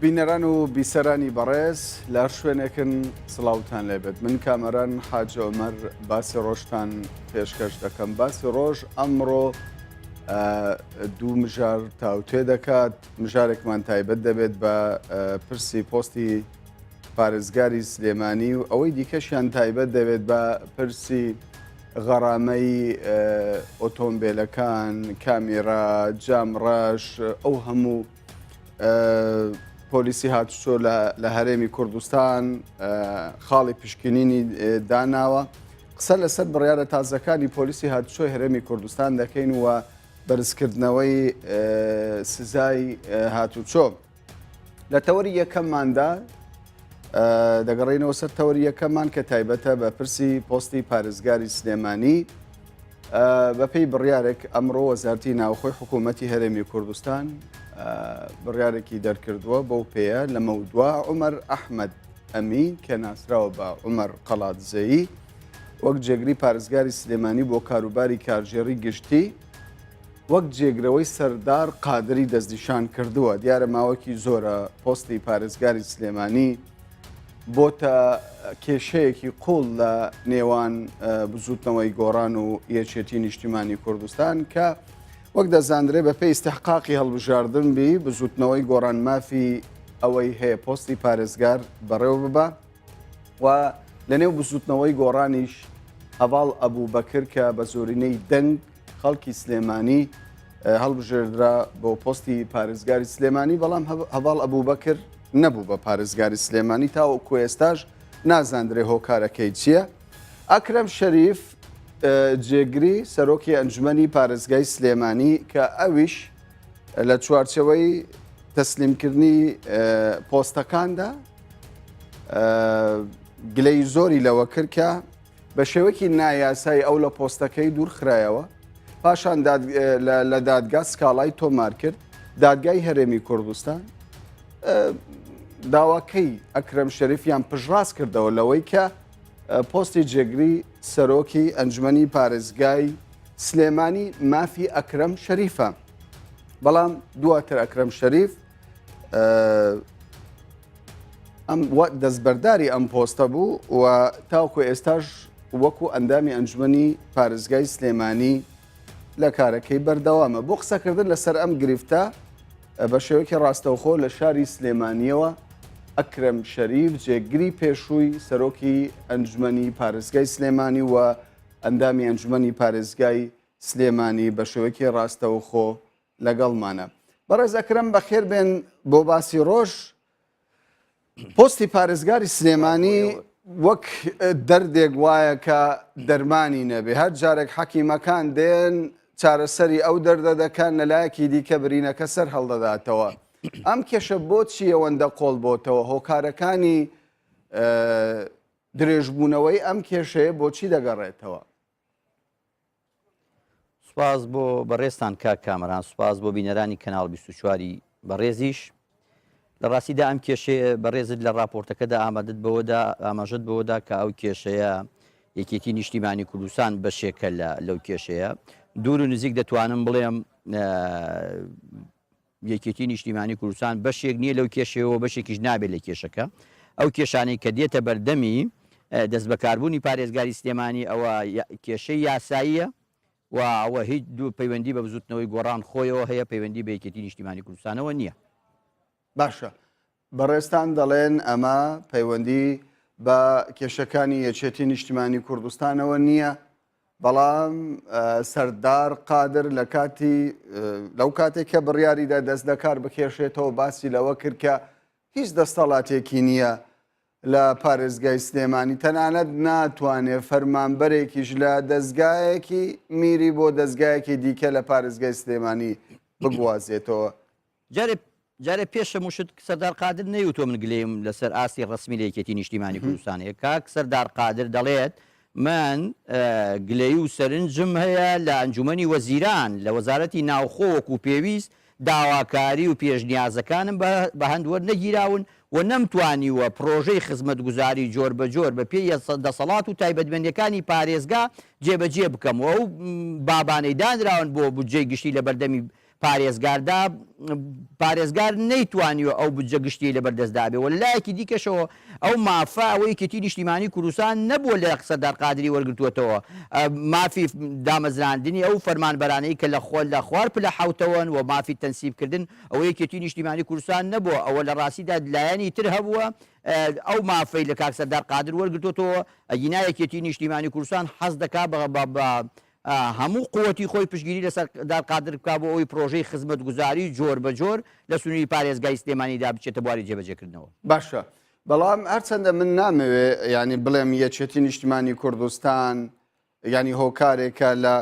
بینەران و بیسەرانی بەڕێز لە شوێنێکن سڵاوتان لێبێت من کامەران حاج عومەر باسی ڕۆژتان پێشکەش دەکەم. باسی ڕۆژ ئەمڕۆ دوو مژار تاوتێ دەکات. مژارێکمان تایبەت دەبێت بە پرسی پۆستی پارێزگاری سلێمانی و ئەوەی دیکەشیان تایبەت دەبێت بە پرسی غەرامەی ئۆتۆمبیلەکان، کامیرا، جامڕەش، ئەو هەموو پۆلیسی هاتوچۆ لە هەرێمی کوردستان خاڵی پشکنینی داناوە. قسە لەسەر بڕیارە تازەکانی پۆلیسی هاتوچۆی هەرێمی کوردستان دەکەین و بەرزکردنەوەی سزای هاتوچۆ. لە تەوەری یەکەمماندا دەگەڕێنەوە سەر تەوەری یەکەممان کە تایبەتە بە پرسی پۆستی پارێزگاری سلێمانی. بەپێی بڕیارێک ئەمڕۆ وەزارەتی ناوخۆی حکوومەتی هەرێمی کوردستان بڕیارێکی دەرکردووە بەو پێەیە لە مەودووە عومەر ئەحمەد ئەمین کە ناسراوە بە عومەر قەڵاتزەیی وەک جێگری پارێزگاری سلێمانی بۆ کاروباری کارژێڕی گشتی وەک جێگرەوەی سەردار قادری دەستنیشان کردووە. دیارە ماوەکی زۆرە پۆستی پارێزگاری سلێمانی بۆتە کێشەیەکی قوڵ لە نێوان بزوتنەوەی گۆڕان و یەکێتی نیشتیمانی کوردستان کە وەک دەزانرێ بە پێی استحقاقی هەڵبژاردن بی بزوتنەوەی گۆڕان مافی ئەوەی هەیە پۆستی پارێزگار بەڕێوە ببە و لە نێو بزوتنەوەی گۆڕانیش هەواڵ ئەبوو بەکر کە بە زۆرینەی دەنگ خەڵکی سلێمانی هەڵبژێردرا بۆ پۆستی پارێزگاری سلێمانی، بەڵام هەواڵ ئەبوو بەکر نەبوو بە پارێزگاری سلێمانی تاوەکو ئێستاش نازانرێ هۆکارەکەی چییە. ئەکرەم شەریف جێگری سەرۆکی ئەنجومەنی پارێزگای سلێمانی کە ئەویش لە چوارچەوەی تەسلیمکردنی پۆستەکاندا گلەی زۆری لەوە کرد کە بە شێوەیەکی نایاسایی ئەو لە پۆستەکەی دوورخرایەوە. پاشان لە دادگا سکاڵای تۆمار کرد. دادگای هەرێمی کوردستان داواکەی ئەکرەم شەریفیان پژڕاست کردەوە لەوەی کە پۆستی جێگری سەرۆکی ئەنجومەنی پارێزگای سلێمانی مافی ئەکرەم شەریفە، بەڵام دواتر ئەکرەم شەریف دەستبەرداری ئەم پۆستە بوو و تاوکو ئێستاش وەکو ئەندامی ئەنجومەنی پارێزگای سلێمانی لە کارەکەی بەردەوامە. بۆ قسەکردن لەسەر ئەم گرفتە بە شێوەیەکی ڕاستەوخۆ لە شاری سلێمانیەوە ئەکرەم شەریف جێگری پێشووی سەرۆکی ئەنجومەنی پارێزگای سلێمانی و ئەندامی ئەنجومەنی پارێزگای سلێمانی بە شێوەیەکی ڕاستەوخۆ لەگەڵمانە. بەڕێز ئەکرەم بەخێر بێن بۆ باسی ڕۆژ. پۆستی پارێزگاری سلێمانی وەک دەردێک وایە کە دەرمانی نەبێ، هەر جارێک حەکیمەکان دێن چارەسەری ئەو دەردە دەکەن لەلایەکی دیکە برینەکە سەر هەڵدەداتەوە. ئەم کێشە بۆچی ئەوەندە قۆڵ بۆتەوە؟ هۆکارەکانی درێژبوونەوەی ئەم کێشەیە بۆچی دەگەڕێتەوە؟ سوپاس بۆ بەڕێستان کاک کامەران، سوپاس بۆ بینەرانی کەناڵ 24 بەڕێزیش. لە ڕاستیدا ئەم کێشەیە بەڕێزت لە راپۆرتەکەدا ئاماژەت بەوەدا کە ئەو کێشەیە یەکێتی نیشتیمانی کوردستان بەشێکە لەو کێشەیە. دوور و نزیک دەتوانم بڵێم یەکێتی نیشتیمانی کوردستان بەشێک نییە لەو کێشەوە، بەشێکیش نابێت لە کێشەکە. ئەو کێشانەی کە دێتە بەردەمی دەست بەکاربوونی پارێزگاری سلێمانی ئەوە کێشەی یاساییە و ئەوە هیچ دوو پەیوەندی بە بزوتنەوەی گۆڕان خۆیەوە هەیە، پەیوەندی بە یەکێتی نیشتیمانی کوردستانەوە نییە. باشە، بەڕێستان دەڵێن ئەمە پەیوەندی بە کێشەکانی یەکێتی نیشتیمانی کوردستانەوە نییە، بەڵام سەردار قادر لەو کاتێک کە بڕیاریدا دەست دەکار بکێشێتەوە باسی لەوە کرد کە هیچ دەستەڵاتێکی نییە لە پارێزگای سلێمانی، تەنانەت ناتوانێت فەرمانبەرێکیش لە دەستگایەکی میری بۆ دەستگایەکی دیکە لە پارێزگای سلێمانی بگوازێتەوە. جارێ پێشە موشت سەردار قادر نەیوتۆ من گلێم لەسەر ئاسی ڕسمی لە یەکێتی نیشتیمانی کوردستانەیە. کاک سەردار قادر دەڵێت من گلەی و سەرنجم هەیە لە ئەنجومەنی وەزیران لە وەزارەتی ناوخۆوەک و پێویست داواکاری و پێشنیازەکانم بە هەندوەر نەگیراون و نەمتوانیوە پرۆژەی خزمەتگوزاری جۆر بە جۆر بە پێی دەسەڵات و تایبەتمەندیەکانی پارێزگا جێبەجێ بکەم و ئەو بابانەی دانراون بۆ بودجەی گشتی لە بەردەمی پارێزگار نەیتوانیوە ئەو بجە گشتی لە بەردەستدابێ و لایەکی دیکەشەوە ئەو مافە ئەوەی کەتی نیشتیمانی کوردستان نەبووە لە سەردار قادری وەرگرتووەتەوە مافی دامەزراندنی ئەو فەرمانبەرانەی کە لە خوار پلە حوتەوەن و مافی تەنسیبکردن ئەوەی کەتی نیشتیمانی کوردستان نەبووە ئەوە لە ڕاستیدا لایەنی تر هەبووە ئەو مافەی لە کاک سەردار قادر وەرگرتووەتەوە ئەگینایەکێتی نیشتیمانی کوردستان حەز دەکا بە هەموو قوتی خۆی پشگیری لە سەردار قادر بکا بۆ ئەوی پرۆژەی خزمەتگوزاری جۆر بە جۆر لە سنووری پارێزگای سلێمانیدا بچێتە بواری جێبەجێکردنەوە. باشە بەڵام هەرچەندە من نامەوێ ینی بڵێم یەکێتی نیشتیمانی کوردستان ینی هۆکارێکە لە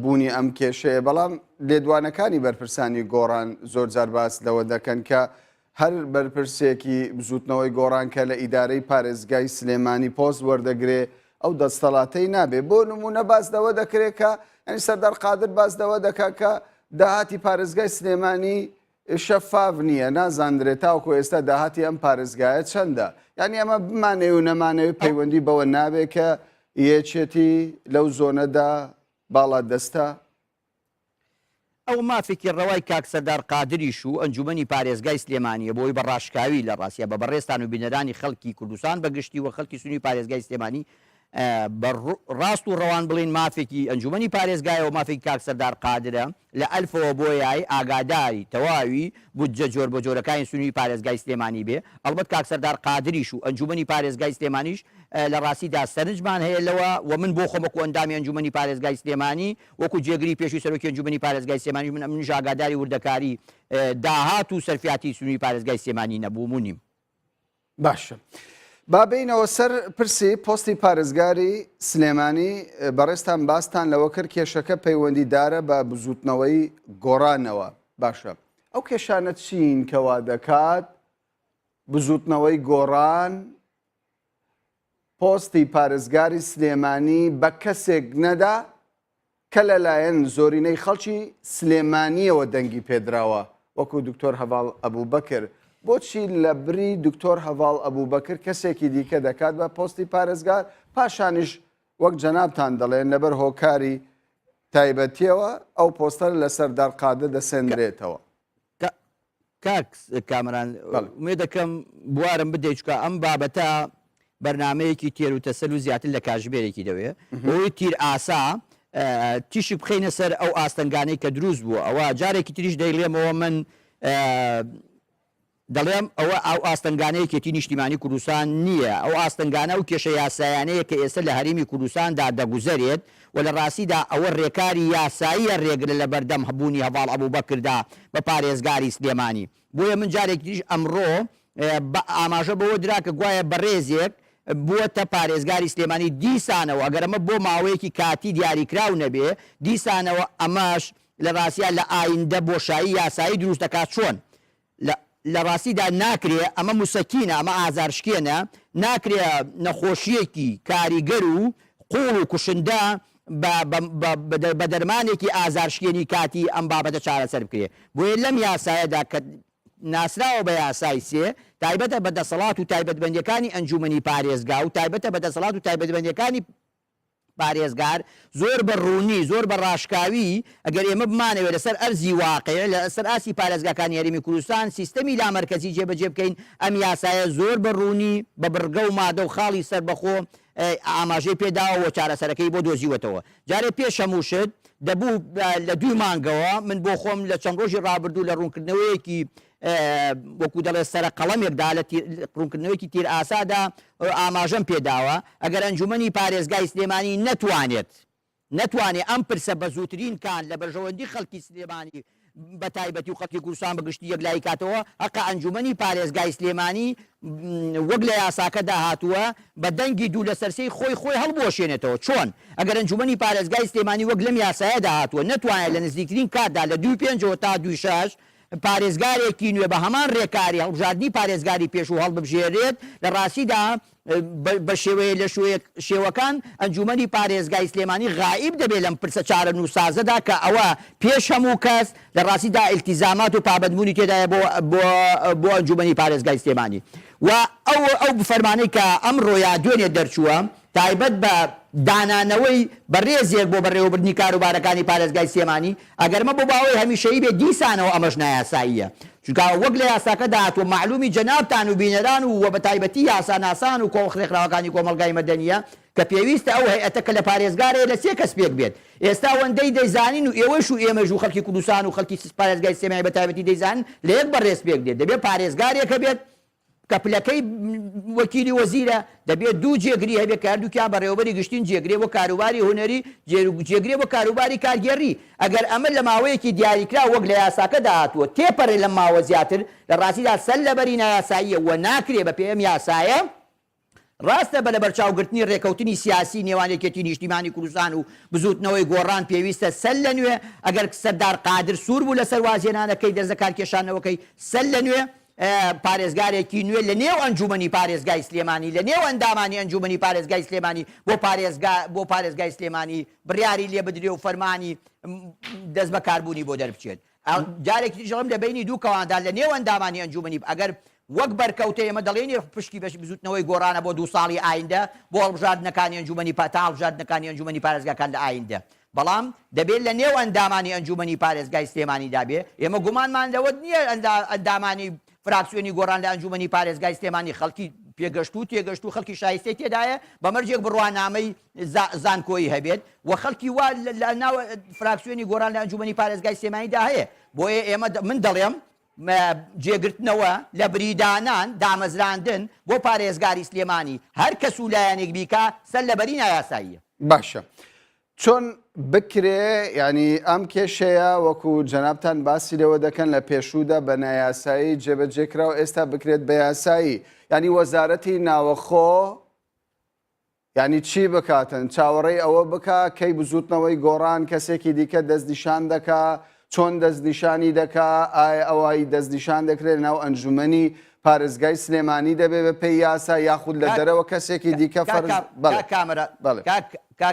بوونی ئەم کێشەیە بەڵام لێدوانەکانی بەرپرسانی گۆڕان زۆر جار باس لەوە دەکەن کە هەر بەرپرسێکی بزوتنەوەی گۆڕان کە لە ئیدارەی پارێزگای سلێمانی پۆست وەردەگرێ ئەو دەستەڵاتەی نابێ بۆ نمونە باس دەوە دەکرێت کە ئەنی سەردار قادر باس دەوە دەکات کە داهاتی پارێزگای سلێمانی شەفاف نییە نازانرێت تاوکو ئێستا داهاتی ئەم پارێزگایە چەندە یعنی ئەمە بمانێ و نەمانەوەی پەیوەندی بەوە نابێت کە یەکێتی لەو زۆنەدا باڵا دەستە ئەو مافێکی ڕەوای کاک سەردار قادریش و ئەنجومەنی پارێزگای سلێمانیە بۆی بەڕاشکاوی لە ڕاستیە بە بەڕێستان و بینەرانی خەڵکی کوردستان بەگشتی و خەڵکی سنووری پارێزگای سلێمانی ڕاست و ڕەوان بڵین مافێکی ئەنجومەنی پارێزگایەوە مافێکی کاک سەردار قادرە لە ئەلفەوە بۆ یای ئاگاداری تەواوی بودجە جۆر بە جۆرەکانی سنووری پارێزگای سلێمانی بێ ئەڵبەت کاک سەردار قادریش و ئەنجومەنی پارێزگای سلێمانیش لە ڕاستیدا سەرنجمان هەیە لەوە و من بۆ خۆمەکو ئەندامی ئەنجومەنی پارێزگای سلێمانی وەکو جێگری پێشوی سەرۆکی ئەنجومەنی پارێزگای سلێمانی منیش ئاگاداری وردەکاری داهات و سەرفیاتی سنووری پارێزگای سلێمانی نەبوومونیم. باشە. بابینەوە سەر پرسی پۆستی پارێزگاری سلێمانی بەڕێستان باستان لەوە کرد کێشەکە پەیوەندیدارە بە بزوتنەوەی گۆڕانەوە باشە ئەو کێشانە چین کەوا دەکات بزوتنەوەی گۆڕان پۆستی پارێزگاری سلێمانی بە کەسێک نەدا کە لەلایەن زۆرینەی خەڵکی سلێمانیەوە دەنگی پێدراوە وەکو دکتۆر هەڤاڵ ئەبووبەکر بۆچی لە بری دکتۆر هەڤاڵ ئەبووبەکر کەسێکی دیکە دەکات بە پۆستی پارێزگار پاشانیش وەک جەنابتان دەڵێن لەبەر هۆکاری تایبەتیەوە ئەو پۆستەر لە سەردار قادر دەسێنرێتەوە. کاک کامران مێ دەکەم بوارم بدەیت چکە ئەم بابەتە بەرنمەیەکی تێروتەسەل و زیاتر لە کاژبێرێکی دەوێ ئەوی تیر ئاسا تیشی بخینە سەر ئەو ئاستەنگانەی کە دروست بووە ئەوە جارێکی تریش دەیڵێمەوە من دەڵێم ئەوە ئەو ئاستەنگانەیەکێتی نیشتیمانی کوردستان نییە ئەو ئاستەنگانە و کێشە یاسایانەیە کە ئێستا لە هەرێمی کوردستاندا دەگوزارێت و لە ڕاستیدا ئەوە ڕێکاری یاساییە ڕێگرە لە بەردەم هەبوونی هەڤاڵ ئەبووبەکردا بە پارێزگاری سلێمانی بۆیە من جارێک دیش ئەمڕۆ ئاماژە بەوە درا کە گوایە بەڕێزێک بووەتە پارێزگاری سلێمانی دیسانەوە ئەگەر ئەمە بۆ ماوەیەکی کاتی دیاریکراو نەبێ دیسانەوە ئەمەش لە ڕاستیە لە ئایندە بۆشایی یاسایی دروست دەکات چۆن لە ڕاستیدا ناکرێ ئەمە موسەکینە ئەمە ئازارشکێنە ناکرێ نەخۆشیەکی کاریگەر و قوڵ و کوشندە بە دەرمانێکی ئازارشکێنی کاتی ئەم بابەتە چارەسەر بکرێ بۆیە لەم یاسایەدا کە ناسراوە بە یاسای سێ تایبەتە بە دەسەڵات و تایبەتبەندیەکانی ئەنجومەنی پارێزگا و تایبەتە بە دەسەڵات و تایبەتبەندیەکانی پارێزگار زۆر بە ڕوونی زۆر بە ڕاشکاوی ئەگەر ئێمە بمانەوێت لەسەر ئەرزی واقع لەسەر ئاسی پارێزگاکانی هەرێمی کوردستان سیستەمی لامەرکەزی جێبەجێ بکەین ئەم یاسایە زۆر بە ڕوونی بە بڕگە و مادە و خاڵی سەربەخۆ ئاماژەی پێداوە چارەسەرەکەی بۆ دۆزیوەتەوە جارێ پێش هەمووشت دەبوو لە دوی مانگەوە من بۆ خۆم لە چەند ڕۆژی ڕابردوو لە ڕوونکردنەوەیەکی وەکو دەڵێ سەرە قەڵەمێکدا لە ڕوونکردنەوەیکی تیر ئاسادا ئاماژەم پێداوە ئەگەر ئەنجومەنی پارێزگای سلێمانی نەتوانێت ئەم پرسە بە زووترین کان لە بەرژەوەندی خەڵکی سلێمانی بە تایبەتی و خەڵکی کوردستان بەگشتی یەکلای کاتەوە هەقا ئەنجومەنی پارێزگای سلێمانی وەک لە یاساکەدا هاتووە بە دەنگی دوو لە سەرسەی خۆی هەڵبۆشێنێتەوە چۆن ئەگەر ئەنجومەنی پارێزگای سلێمانی وەک لەم یاسایەدا هاتووە نەتوانێت لە نزیکترین کاتدا لە 2.5 تا 2.6 پارێزگارێکی نوێ بە هەمان ڕێکاری هەڵبژاردننی پارێزگاری پێش و هەڵبژێرێت لە ڕاستیدا بە شێوەیە لە شێوەکان ئەنجومەنی پارێزگای سلێمانی غائب دەبێت لەم پرسە چارە نووسازەدا کە ئەوە پێش هەموو کەس لە ڕاستیدا ئیلتیزامات و پابەندبوونی تێدایە بۆ ئەنجومەنی پارێزگای سلێمانی و ئەو فەرمانەی کە ئەمڕۆ یا دوێنێ دەرچووە تایبەت بە دانانەوەی بەڕێزێک بۆ بەڕێوەبردننی کاروبارەکانی پارێزگای سلێمانی ئەگەرمە بۆ باوەی هەمیشەیی بێ دیسانەوە ئەمەش نایاساییە چونکە وەک لە یاساکە داهاتوە معلومی جەنابتان و بینەران و بە تایبەتی یاساناسان و کۆڵخرێکراوەکانی کۆمەلگای مەدەنیە کە پێویستە ئەو هەیئەتە کە لە پارێزگارەیە لە 3 کەس پێک بێت ئێستا ئەوەندەی دەیزانین و ئێوەش و ئێمەش و خەڵکی کوردستان و خەڵکی پارێزگای سلێمانی بە تایبەتی دەیزانن لە یەک بەڕێز پێک دێت دەبێت پارێزگارێکە بێت کە پلەکەی وەکیلی وەزیرە دەبێت 2 جێگری هەبێت کە هەردووکیان بەڕێوەبەری گشتین جێگرێ بۆ کاروباری هونەری جێگرێ بۆ کاروباری کارگێڕی ئەگەر ئەمە لە ماوەیەکی دیاریکرا وەک لە یاساکە داهاتووە تێپەڕێ لە ماوە زیاتر لە ڕاستیدا سەر لەبەری نایاساییە و ناکرێ بە پێم یاسایە ڕاستە بە لە بەرچاوگرتنی ڕێکەوتنی سیاسی نێوانێکێتی نیشتیمانی کوردستان و بزوتنەوەی گۆڕان پێویستە سەر لە نوێ ئەگەر سەردار قادر سوور بوو لەسەر وازێنانەکەی دەرزەکار کێشانەوەکەی سەر لە نوێ پارێزگارێکی نوێ لە نێو ئەنجومەنی پارێزگای سلێمانی لە نێو ئەندامانی ئەنجومەنی پارێزگای سلێمانی بۆ پارێزگای سلێمانی بڕیاری لێ بدرێ و فەرمانی دەست بەکاربوونی بۆ دەربچێت جارێکی دیژەڵم لە بینی دوو کەواندا لە نێو ئەندامانی ئەنجومەنی ئەگەر وەک بەرکەوتە ئێمە دەڵێنی پشکی بەش بزوتنەوەی گۆڕانە بۆ 2 ساڵی ئایندە بۆ هەڵبژاردنەکانی ئەنجومەنی هەڵبژاردنەکانی ئەنجومەنی پارێزگاکان لە ئایندە بەڵام دەبێت لە نێو ئەندامانی ئەنجومەنی پارێزگای سلێمانیدا بێ ئێمە گومانمان لەوە نییە ئەندامانی فراکسیۆنی گۆڕان لە ئەنجومەنی پارێزگای سلێمانی خەڵکی پێگەشت و تێگەشت و خەڵکی شایسته تێدایە بە مەرجێک بڕوانامەی زانکۆیی هەبێت و خەڵکی وا لە ناو فراکسیۆنی گۆڕان لە ئەنجومەنی پارێزگای سلێمانیدا هەیە بۆیە ئێمە من دەڵێم جێگرتنەوە لە بریدانان دامەزراندن بۆ پارێزگاری سلێمانی هەر کەس و لایەنێک بیکە سەر لەبەری نایاساییە باشە چۆن بکرێ ینی ئەم کێشەیە وەکو جەنابتان باسی لەوە دەکەن لە پێشوودا بە نایاسایی جێبەجێکرا و ئێستا بکرێت بە یاسایی ینی وەزارەتی ناوەخۆ ینی چی بکاتن چاوەڕێی ئەوە بکە کەی بزوتنەوەی گۆڕان کەسێکی دیکە دەستنیشان دەکا چۆن دەستنیشانی دەکا ئەوەی دەستنیشان دەکرێت ناو ئەنجومەنی پارێزگای سلێمانی دەبێت بە پێی یاسا یاخود لە دەرەوە کەسێکی دیکە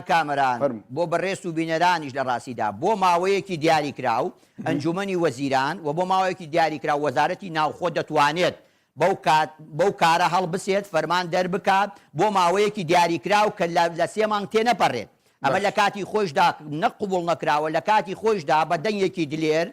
کامەران بۆ بەڕێز و بینەرانیش لە ڕاستیدا بۆ ماوەیەکی دیاریکراو ئەنجومەنی وەزیران و بۆ ماوەیەکی دیاریکرا وەزارەتی ناوخۆ دەتوانێت بەو کارە هەڵبسێت فەرمان دەربکات بۆ ماوەیەکی دیاریکراو کە لە 3 مانگ تێنەپەڕێت ئەمە لە کاتی خۆشدا نەقبوڵ نەکراوە لە کاتی خۆشدا بە دەنگێکی دلێر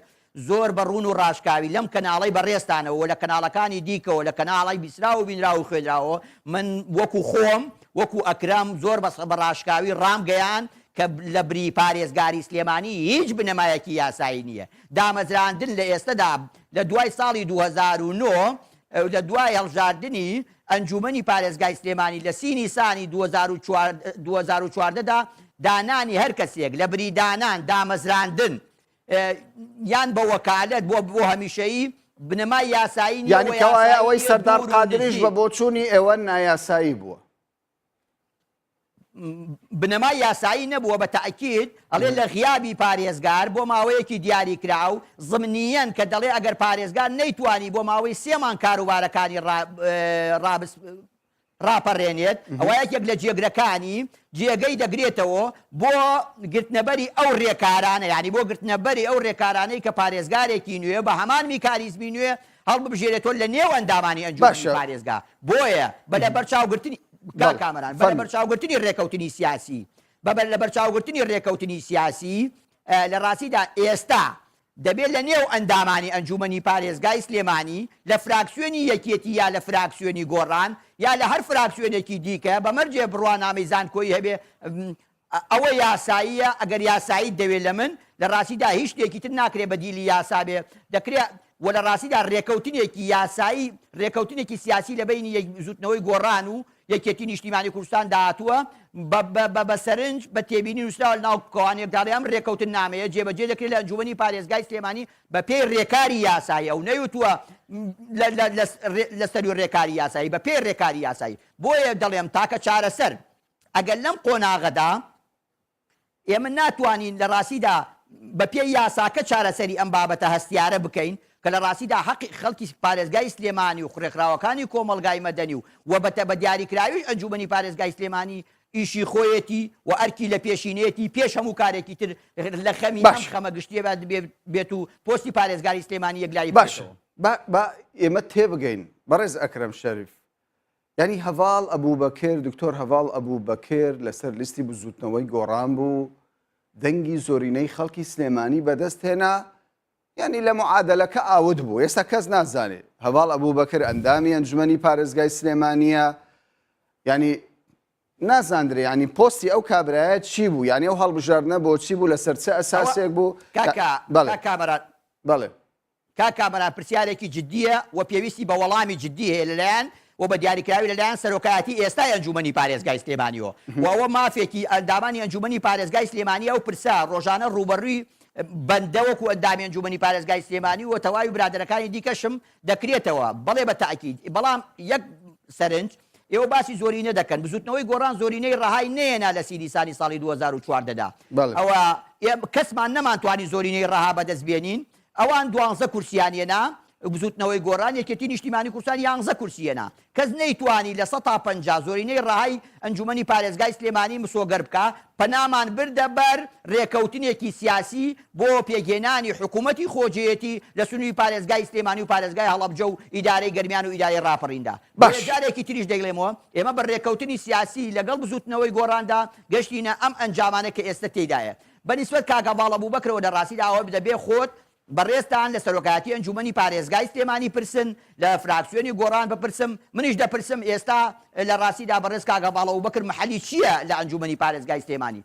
زۆر بەڕون و ڕاشکاوی لەم کەناڵی بەڕێستانەوە لە کەناڵەکانی دیکەوە لە کەناڵی بیسرا و بینرا و خوێنراوە من وەکو خۆم وەکو ئەکرام زۆر بە ڕاشکاوی ڕامگەیان کە لە بری پارێزگاری سلێمانی هیچ بنەمایەکی یاسایی نییە دامەزراندن لە ئێستادا لە دوای ساڵی 2009 لە دوای هەڵژاردننی ئەنجومەنی پارێزگای سلێمانی لە 30 نیسانی 2014دا دانانی هەر کەسێک لە بریدانان دامەزراندن یان بە وەکالەت بۆ هەمیشەیی بنەمای یاسایی نیە یعنی کەوایە ئەوەی سەردار قادریش بە بۆچوونی ئێوە نایاسایی بووە بنەمای یاسایی نەبووە بە تەئکید ئەڵێ لە غیابی پارێزگار بۆ ماوەیەکی دیاریکراو ضمنیەن کە دەڵێ ئەگەر پارێزگار نەیتوانی بۆ ماوەی 3 مانگ کاروبارەکانی ڕاپەڕێنێت ئەوە یەکێک لە جێگرەکانی جێگەی دەگرێتەوە بۆ گرتنەبەری ئەو ڕێکارانە ینی بۆ گرتنەبەری ئەو ڕێکارانەی کە پارێزگارێکی نوێ بە هەمان میکاریزمی نوێ هەڵبژێرێتەوە لە نێو ئەندامانی ئەنجومەنی پارێزگا بۆیە بە لە بەرچاوگرتنی کامەران بە لە بەرچاوگرتنی ڕێکەوتنی سیاسی لە بەرچاوگرتنی ڕێکەوتنی سیاسی لە ڕاستیدا ئێستا دەبێت لە نێو ئەندامانی ئەنجومەنی پارێزگای سلێمانی لە فراکسیۆنی یەکێتی یا لە فراکسیۆنی گۆڕان یا لە هەر فراکسیۆنێکی دیکە بە مەرجێ بڕوانامەی زانکۆیی هەبێ ئەوە یاساییە ئەگەر یاسایی دەوێت لە من لە ڕاستیدا هیچ شتێکی تر ناکرێت بەدیلی یاسا بێ دەکرێت و لە ڕاستیدا ڕێکەوتنێکی یاسایی ڕێکەوتنێکی سیاسی لە بینی زوتنەوەی گۆڕان و یەکێتی نیشتیمانی کوردستان داهاتووە بە سەرنج بە تێبینی نووسراوە لە ناو کۆوانێکداڵی ئەم ڕێکەوتن نامەیە جێبەجێ دەکرێت لە ئەنجومەنی پارێزگای سلێمانی بە پێی ڕێکاری یاسایی ئەو نەیوتووە لە سەری ڕێکاری یاسایی بە پێی ڕێکاری یاسایی بۆیە دەڵێم تاکە چارەسەر ئەگەر لەم قۆناغەدا ئێمە ناتوانین لە ڕاستیدا بە پێی یاساکە چارەسەری ئەم بابەتە هەستیارە بکەین کە لە ڕاستیدا حەقی خەڵکی پارێزگای سلێمانی و خوڕێکراوەکانی کۆمەلگای مەدەنی و وەبەتە بە دیاریکراوی ئەنجومەنی پارێزگای سلێمانی ئیشی خۆیەتی و ئەرکی لە پێشینێتی پێش هەموو کارێکی تر لە خەمی ئەم خەمە گشتیە بێت و پۆستی پارێزگاری سلێمانی یەکلایی باش ئێمە تێبگەین بەڕێز ئەکرەم شەریف ینی هەڤاڵ ئەبوو بەکر دکتۆر هەڤاڵ ئەبوو بەکر لەسەر لیستی بزوتنەوەی گۆڕان بوو دەنگی زۆرینەی خەڵکی سلێمانی بەدەست هێنا ینی لە معادلەکە ئاود بوو ئێستا کەس نازانێت هەڤاڵ ئەبوو بەکر ئەندامی ئەنجومەنی پارێزگای سلێمانیە ینی نازاندرێ ینی پۆستی ئەو کابرایە چی بوو ینی ئەو هەڵبژاردنە بۆ چی بوو لەسەر چه ئەساسێک بوو بەڵێ کاکامەران پرسیارێکی جددیە و پێویستی بە وەڵامی جددی هەیە لەلایەن و بە دیاریکراوی لەلایەن سەرۆکایەتی ئێستای ئەنجومەنی پارێزگای سلێمانیەوە و ئەوە مافێکی ئەندامانی ئەنجومەنی پارێزگای سلێمانی ئەو پرسا ڕۆژانە ڕوبەڕووی بەندەوەکو ئەندامی ئەنجومەنی پارێزگای سلێمانی و تەواوی برادەرەکانی دیکەشم دەکرێتەوە بەڵێ بە تاکید بەڵام یەک سەرنج ئێوە باسی زۆرینە دەکەن بزوتنەوەی گۆڕان زۆرینەی ڕەهای نێنا لە سیلیسانی ساڵی 2014دا ئەوە کەسمان نەمانتوانی زۆرینەی ڕەها بەدەست بێنین ئەوان 12 کورسیانێنا بزوتنەوەی گۆڕان یەکێتی نیشتیمانی کوردستان 11 کورسیێنا کەس نەیتوانی لە 150 زۆرینەی ڕەهای ئەنجومەنی پارێزگای سلێمانی مسۆگەر بکە پەنامان بردە بەر ڕێکەوتنێکی سیاسی بۆ پێگێنانی حکوومەتی خۆجێتی لە سنووی پارێزگای سلێمانی و پارێزگای هەڵەبجە و ئیدارەی گەرمیان و ئیدارەی ڕاپەڕیندا جارێکی تریش دەگڵێمەوە ئێمە بە ڕێکەوتنی سیاسی لەگەڵ بزوتنەوەی گۆڕاندا گەشتینە ئەم ئەنجامانە کە ئێستا تێدایە بەنسبەت کاکە باڵە بوو بکرەوە لە ڕاستیدا ئەوە بدەبێ خۆت بەڕێستان لە سەرۆکایەتی ئەنجومەنی پارێزگای سلێمانی پرسن لە فراکسیۆنی گۆڕان بپرسم منیش دەپرسم ئێستا لە ڕاستیدا بەڕێز کاکە باڵە بوو بکر محەلی چییە لە ئەنجومەنی پارێزگای سلێمانی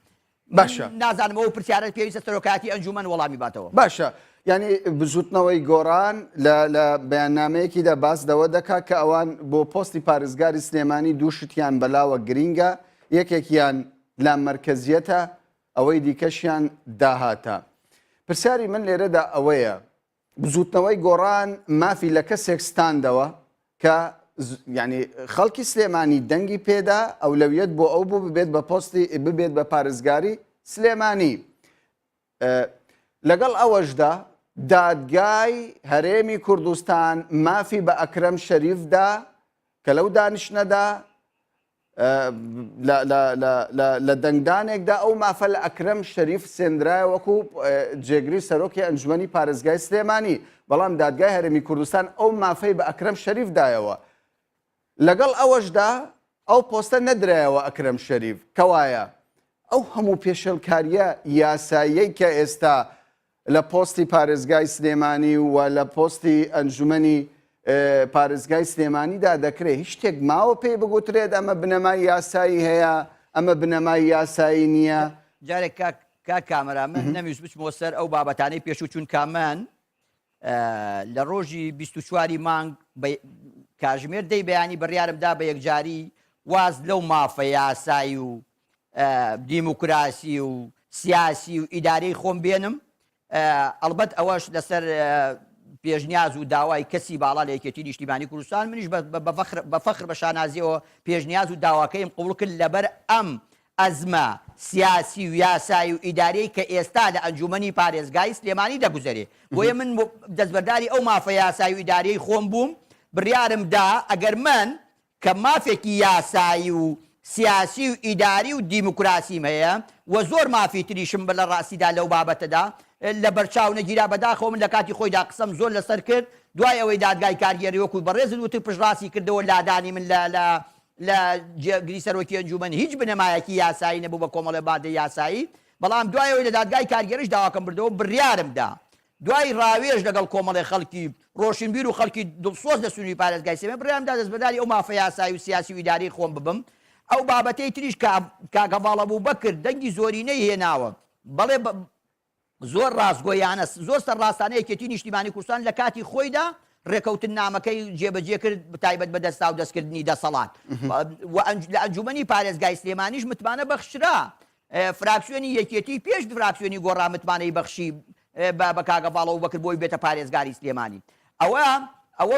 باشە نازانمەوە پرسیارە پێویستە سەرۆکایەتی ئەنجومەن وەڵامی باتەوە باشە ینی بزوتنەوەی گۆڕان لە بەیاننامەیەکیدا باس دەوە دەکات کە ئەوان بۆ پۆستی پارێزگاری سلێمانی دوو شتیان بەلاوە گرینگە یەکێکیان لا مرکزیەتە ئەوەی دیکەشیان داهاتە پرسیاری من لێرەدا ئەوەیە بزوتنەوەی گۆڕان مافی لە کەسێک ستاندەوە کە ینی خەڵکی سلێمانی دەنگی پێدا ئەولەویەت بۆ ئەو بوو ببێت بە پۆستی ببێت بە پارێزگاری سلێمانی لەگەڵ ئەوەشدا دادگای هەرێمی کوردستان مافی بە ئەکرەم شەریفدا کە لەو دانیشتنەدا لە دەنگدانێکدا ئەو مافە لە ئەکرەم شەریف سێنرایە وەکو جێگری سەرۆکی ئەنجومەنی پارێزگای سلێمانی بەڵام دادگای هەرێمی کوردستان ئەو مافەی بە ئەکرەم شەریفدایەوە لەگەڵ ئەوەشدا ئەو پۆستە نەدرایەوە ئەکرەم شەریف کەوایە ئەو هەموو پێشەلکاریە یاساییەی کە ئێستا لە پۆستی پارێزگای سلێمانی و لە پۆستی ئەنجومەنی پارێزگای سلێمانیدا دەکرێت هیچ شتێک ماوە پێی بگوترێت ئەمە بنەمای یاسایی هەیە ئەمە بنەمای یاسایی نییە جارێک کامەرا من نەویست بچمەوە سەر ئەو بابەتانەی پێشوو چون کامان لە ڕۆژی 24 مانگ کاژمێر دەی بەیانی بڕیارمدا بە یەکجاری واز لەو مافە یاسایی و دیموکراسی و سیاسی و ئیدارەی خۆم بێنم ئەڵبەت ئەوەش لەسەر پێشنیاز و داوای کەسی باڵا لە یەکێتی نیشتیمانی کوردستان منیش بە فەخر بە شانازیەوە پێشنیاز و داواکەیم قبول کرد لەبەر ئەم ئەزمە سیاسی و یاسایی و ئیدارەی کە ئێستا لە ئەنجومەنی پارێزگای سلێمانی دەگوزارێ بۆیە من دەستبەرداری ئەو مافە یاسایی و ئیدارەی خۆم بووم بڕیارمدا ئەگەر من کە مافێکی یاسایی و سیاسی و ئیداری و دیموکراسیم هەیە و زۆر مافی تریشم بە لە ڕاستیدا لەو بابەتەدا لە بەرچاو نەگیرا بەداخەوە من لە کاتی خۆیدا قسەم زۆر لەسەر کرد دوای ئەوەی دادگای کارگێری وەکوی بەڕێزت وتر پشڕاستی کردەوە لادانی من لە جێگری سەرۆکی ئەنجومەن هیچ بنەمایەکی یاسایی نەبوو بە کۆمەڵە بادە یاسایی بەڵام دوای ئەوەی لە دادگای کارگێریش داواکەم بردەوە بڕیارمدا دوای ڕاوێژ لەگەڵ کۆمەڵی خەڵکی ڕۆشنبیر و خەڵکی دڵسۆز لە سنووری پارێزگای سلێمانی بڕیارمدا دەستبەرداری ئەو مافە یاسایی و سیاسی و ئیداری خۆم ببم ئەو بابەتەی تریش کاکە باڵە بوو بەکرد دەنگی زۆرینەی هێناوە بەڵێ زۆر ڕاستگۆیانە زۆر سەرڕاستانەیە یەکێتی نیشتیمانی کوردستان لە کاتی خۆیدا ڕێکەوتن نامەکەی جێبەجێ کرد تایبەت بە دەستا و دەستکردنی دەسەڵات لە ئەنجومەنی پارێزگای سلێمانیش متمانە بەخشرا فراکسیۆنی یەکێتی پێش فراکسیۆنی گۆڕا متمانەی بەخشی بە کاکە باڵەوە بەکرد بۆی بێتە پارێزگاری سلێمانی ئەوە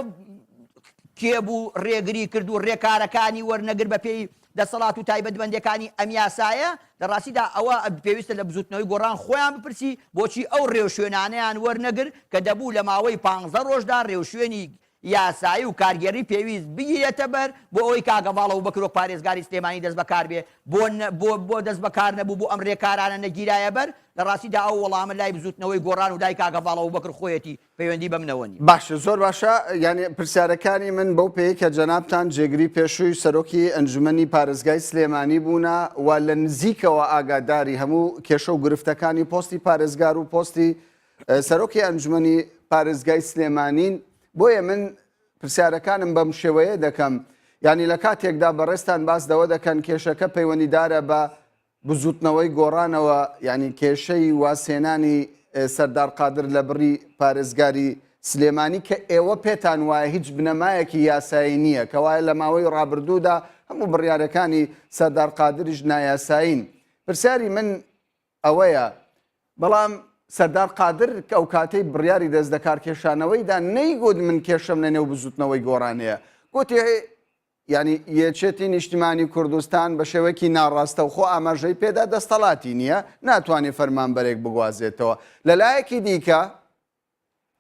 کێبوو ڕێگری کرد و ڕێکارەکانی وەرنەگر بە پێی دەسەڵات و تایبەتمەندەکانی ئەم یاسایە لە ڕاستیدا ئەوە پێویستە لە بزوتنەوەی گۆڕان خۆیان بپرسی بۆچی ئەو ڕێوشوێنانەیان وەرنەگر کە دەبوو لە ماوەی 15 ڕۆژدا ڕێوشوێنی یاسایی و کارگەری پێویست بگیرێتە بەر بۆ ئەوەی کاگەڤاڵە و بەکرۆ پارێزگاری سلێمانی دەست بەکار بێ بۆ دەست بەکار نەبوو بۆ ئەم ڕێکارانە نەگیرایە بەر لە ڕاستیدا ئەو وەڵامە لای بزوتنەوەی گۆڕان و لای کاگەڤاڵە و بەکر خۆیەتی پەیوەندی بە منەوە نیە. باشە زۆر باشە یعنی پرسیارەکانی من بەو پێی کە جەنابتان جێگری پێشووی سەرۆکی ئەنجومەنی پارێزگای سلێمانی بوونە و لە نزیکەوە ئاگاداری هەموو کێشە و گرفتەکانی پۆستی پارێزگار و پۆستی سەرۆکی ئەنجومەنی پارێزگای سلێمانین. بۆیە من پرسیارەکانم بەم شێوەیە دەکەم ینی لە کاتێکدا بەڕێستان باس دەوە دەکەن کێشەکە پەیوەندیدارە بە بزوتنەوەی گۆڕانەوە ینی کێشەی واسێنانی سەردار قادر لە بڕی پارێزگاری سلێمانی کە ئێوە پێتان وایە هیچ بنەمایەکی یاسایی نییە کە وایە لە ماوەی ڕابردوودا هەموو بڕیارەکانی سەردار قادریش نایاسایین. پرسیاری من ئەوەیە بەڵام سەردار قادر ئەو کاتەی بڕیاری دەست دەکار کێشانەوەیدا نەیگوت من کێشەم لە نێو بزوتنەوەی گۆڕانەیە گوتی ینی یەکێتی نیشتیمانی کوردستان بە شێوەیەکی ناڕاستە و خۆ ئاماژەی پێدا دەستەڵاتی نییە ناتوانێت فەرمانبەرێک بگوازێتەوە. لەلایەکی دیکە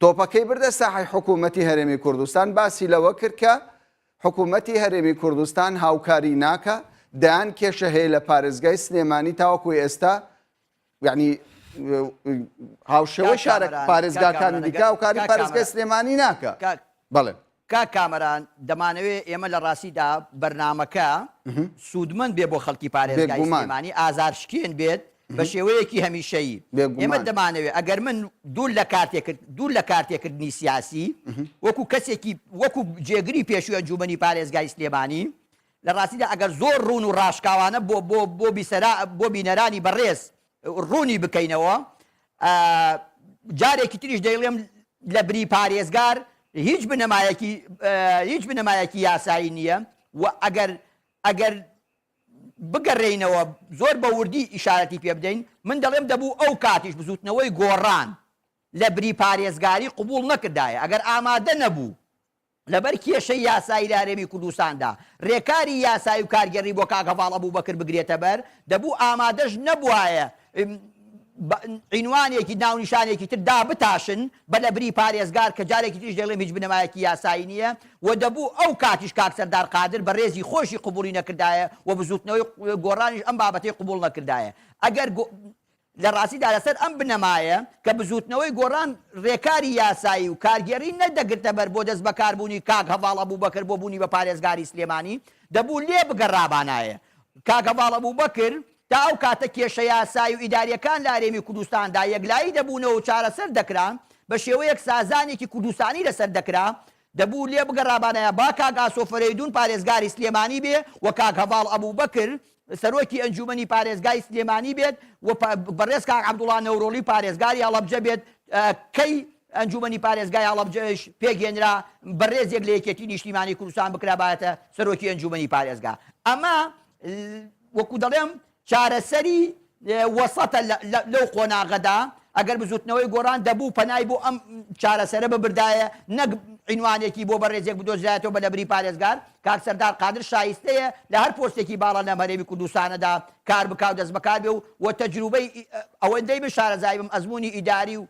تۆپەکەی بردە ساحەی حکوومەتی هەرێمی کوردستان باسی لەوە کرد کە حکوومەتی هەرێمی کوردستان هاوکاری ناکە دایان کێشە هەیە لە پارێزگای سلێمانی تاوەکوی ئێستا ینی هاوشێوەی شارە پارێزگاکانی دیکە و کاری پارێزگای سلێمانی ناکە. بەڵێ کاک کامەران دەمانەوێت ئێمە لە ڕاستیدا بەرنامەکە سوودمەند بێ بۆ خەڵکی پارێزگای سلێمانی ئازارشکێن بێت بە شێوەیەکی هەمیشەیی. ئێمە دەمانەوێت ئەگەر من دوور لە کارتێکردنی سیاسی وەکو کەسێکی وەکو جێگری پێشووی ئەنجومەنی پارێزگای سلێمانی لە ڕاستیدا ئەگەر زۆر ڕوون و ڕاشکاوانە بۆ بینەرانی بەڕێز ڕوونی بکەینەوە جارێکی تریش دەیڵێم لە بری پارێزگار هیچ بنەمایەکی یاسایی نییە و ئەگەر بگەڕێینەوە زۆر بە وردی ئیشارەتی پێ بدەین من دەڵێم دەبوو ئەو کاتیش بزوتنەوەی گۆڕان لە بری پارێزگاری قبول نەکردایە ئەگەر ئامادە نەبوو لەبەر کێشەی یاسایی لە هەرێمی کوردستاندا ڕێکاری یاسایی و کارگەڕی بۆ کاگەڤاڵ ئەبووبەکر بگرێتە بەر دەبوو ئامادەش نەبوایە عینوانێکی ناونیشانێکی تر دا بتاشن بە لە بری پارێزگار کە جارێکی تریش دەڵێم هیچ بنەمایەکی یاسایی نییە و دەبوو ئەو کاتیش کاک سەردار قادر بە ڕێزی خۆشی قبولی نەکردایە و بزوتنەوەی گۆڕانیش ئەم بابەتەی قبول نەکردایە. ئەگەر لە ڕاستیدا لەسەر ئەم بنەمایە کە بزوتنەوەی گۆڕان ڕێکاری یاسایی و کارگەری نەدەگرتە بەر بۆ دەست بەکاربوونی کاک هەڤاڵ ئەبووبەکر بۆ بوونی بە پارێزگاری سلێمانی دەبوو لێ بگەڕابانایە. کاک هەڤاڵ ئەبووبەکر تا ئەو کاتە کێشە یاسایی و ئیداریەکان لە هەرێمی کوردستاندا یەکلایی دەبوونەوە و چارەسەر دەکرا بە شێوەیەک سازانێکی کوردستانی لەسەر دەکرا دەبوو لێ بگەڕابانایە با کاک ئاسۆ فەرەیدون پارێزگاری سلێمانی بێ و کاک هەڤاڵ ئەبووبەکر سەرۆکی ئەنجومەنی پارێزگای سلێمانی بێت و بەڕێز کاک عەبدوڵڵا نەورۆڵی پارێزگاری هەڵەبجە بێت کەی ئەنجومەنی پارێزگای هەڵەبجەش پێگەێنرا بەڕێزێک لە یەکێتی نیشتیمانی کوردستان بکرابایەتە سەرۆکی ئەنجومەنی پارێزگا. ئەمە وەکو دەڵێم چارەسەری وەسەتە لەو قۆناغەدا ئەگەر بزوتنەوەی گۆڕان دەبوو پەنای بۆ ئەم چارەسەرە ببردایە نەک عینوانێکی بۆ بەڕێزێک بدۆزرایەتەوە بە لە بری پارێزگار. کاک سەردار قادر شایستەیە لە هەر پۆستێکی باڵا لە هەرێمی کوردستانەدا کار بکاو دەست بەکار بێ و تەجروبەی ئەوەندەی بە شارەزایی بم ئەزمموی ئیداری و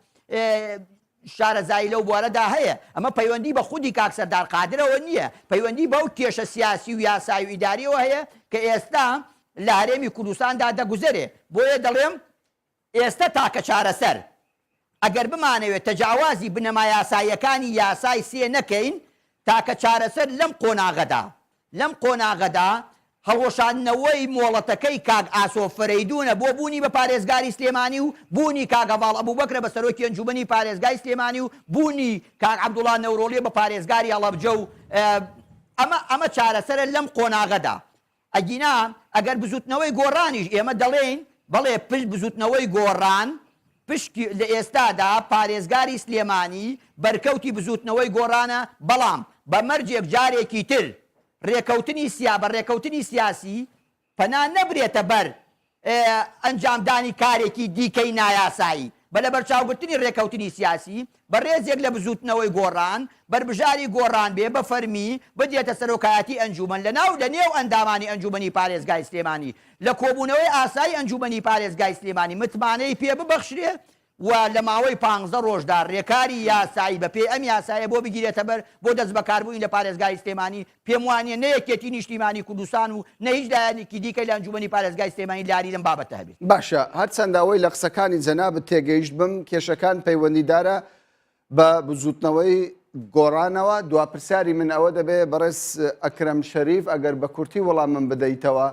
شارەزایی لەو بوارەدا هەیە. ئەمە پەیوەندی بە خودی کاک سەردار قادرەوە نییە پەیوەندی بەو کێشە سیاسی و یاسایی و ئیداریەوە هەیە کە ئێستا لە هەرێمی کوردستاندا دەگوزەرێ. بۆیە دەڵێم ئێستا تاکە چارەسەر ئەگەر بمانەوێت تەجاوازی بنەما یاساییەکانی یاسای سێ نەکەین تاکە چارەسەر لەم قۆناغەدا هەڵۆشاندنەوەی مۆڵەتەکەی کاک ئاسۆ فەرەیدونە بۆ بوونی بە پارێزگاری سلێمانی و بوونی کاک هەڤاڵ ئەبووبەکرە بە سەرۆکی ئەنجومەنی پارێزگای سلێمانی و بوونی کاک عەبدوڵڵا نەورۆڵی بە پارێزگاری هەڵەبجە و ئەمە چارەسەرە لەم قۆناغەدا. ئەگینا ئەگەر بزوتنەوەی گۆڕانیش ئێمە دەڵێن بەڵێ پشت بزوتنەوەی گۆڕان پشتی لە ئێستادا پارێزگاری سلێمانی بەرکەوتی بزوتنەوەی گۆڕانە بەڵام بە مەرجێک جارێکی تر ڕێکەوتنی سیاسی پەنا نەبرێتە بەر ئەنجامدانی کارێکی دیکەی نایاسایی بە لە بەرچاوگرتنی ڕێکەوتنی سیاسی بە ڕێزێک لە بزوتنەوەی گۆڕان بربژاری گۆڕان بێ بە فەرمی بدێتە سەرۆکایەتی ئەنجومەن لە نێو ئەندامانی ئەنجومەنی پارێزگای سلێمانی لە کۆبوونەوەی ئاسایی ئەنجومەنی پارێزگای سلێمانی متمانەی پێ ببەخشرێ و لە ماوەی 15 ڕۆژدا ڕێکاری یاسایی بە پێی ئەم یاسایە بۆ بگیرێتە بەر بۆ دەست بەکاربووین لە پارێزگای سلێمانی پێم وانە نەیەکێتی نیشتیمانی کوردستان و نە هیچ دایانێکی دیکە لە ئەنجومەنی پارێزگای سلێمانی لاری لەم بابەتە هەبێت. باشە هەرچەنداوەی لە قسەکانی جەنابت تێگەیشت بم کێشەکان پەیوەندیدارە بە بزوتنەوەی گۆڕانەوە دواپرسیاری من ئەوە دەبێ بەڕێز ئەکرەم شەریف ئەگەر بە کورتی وەڵام من بدەیتەوە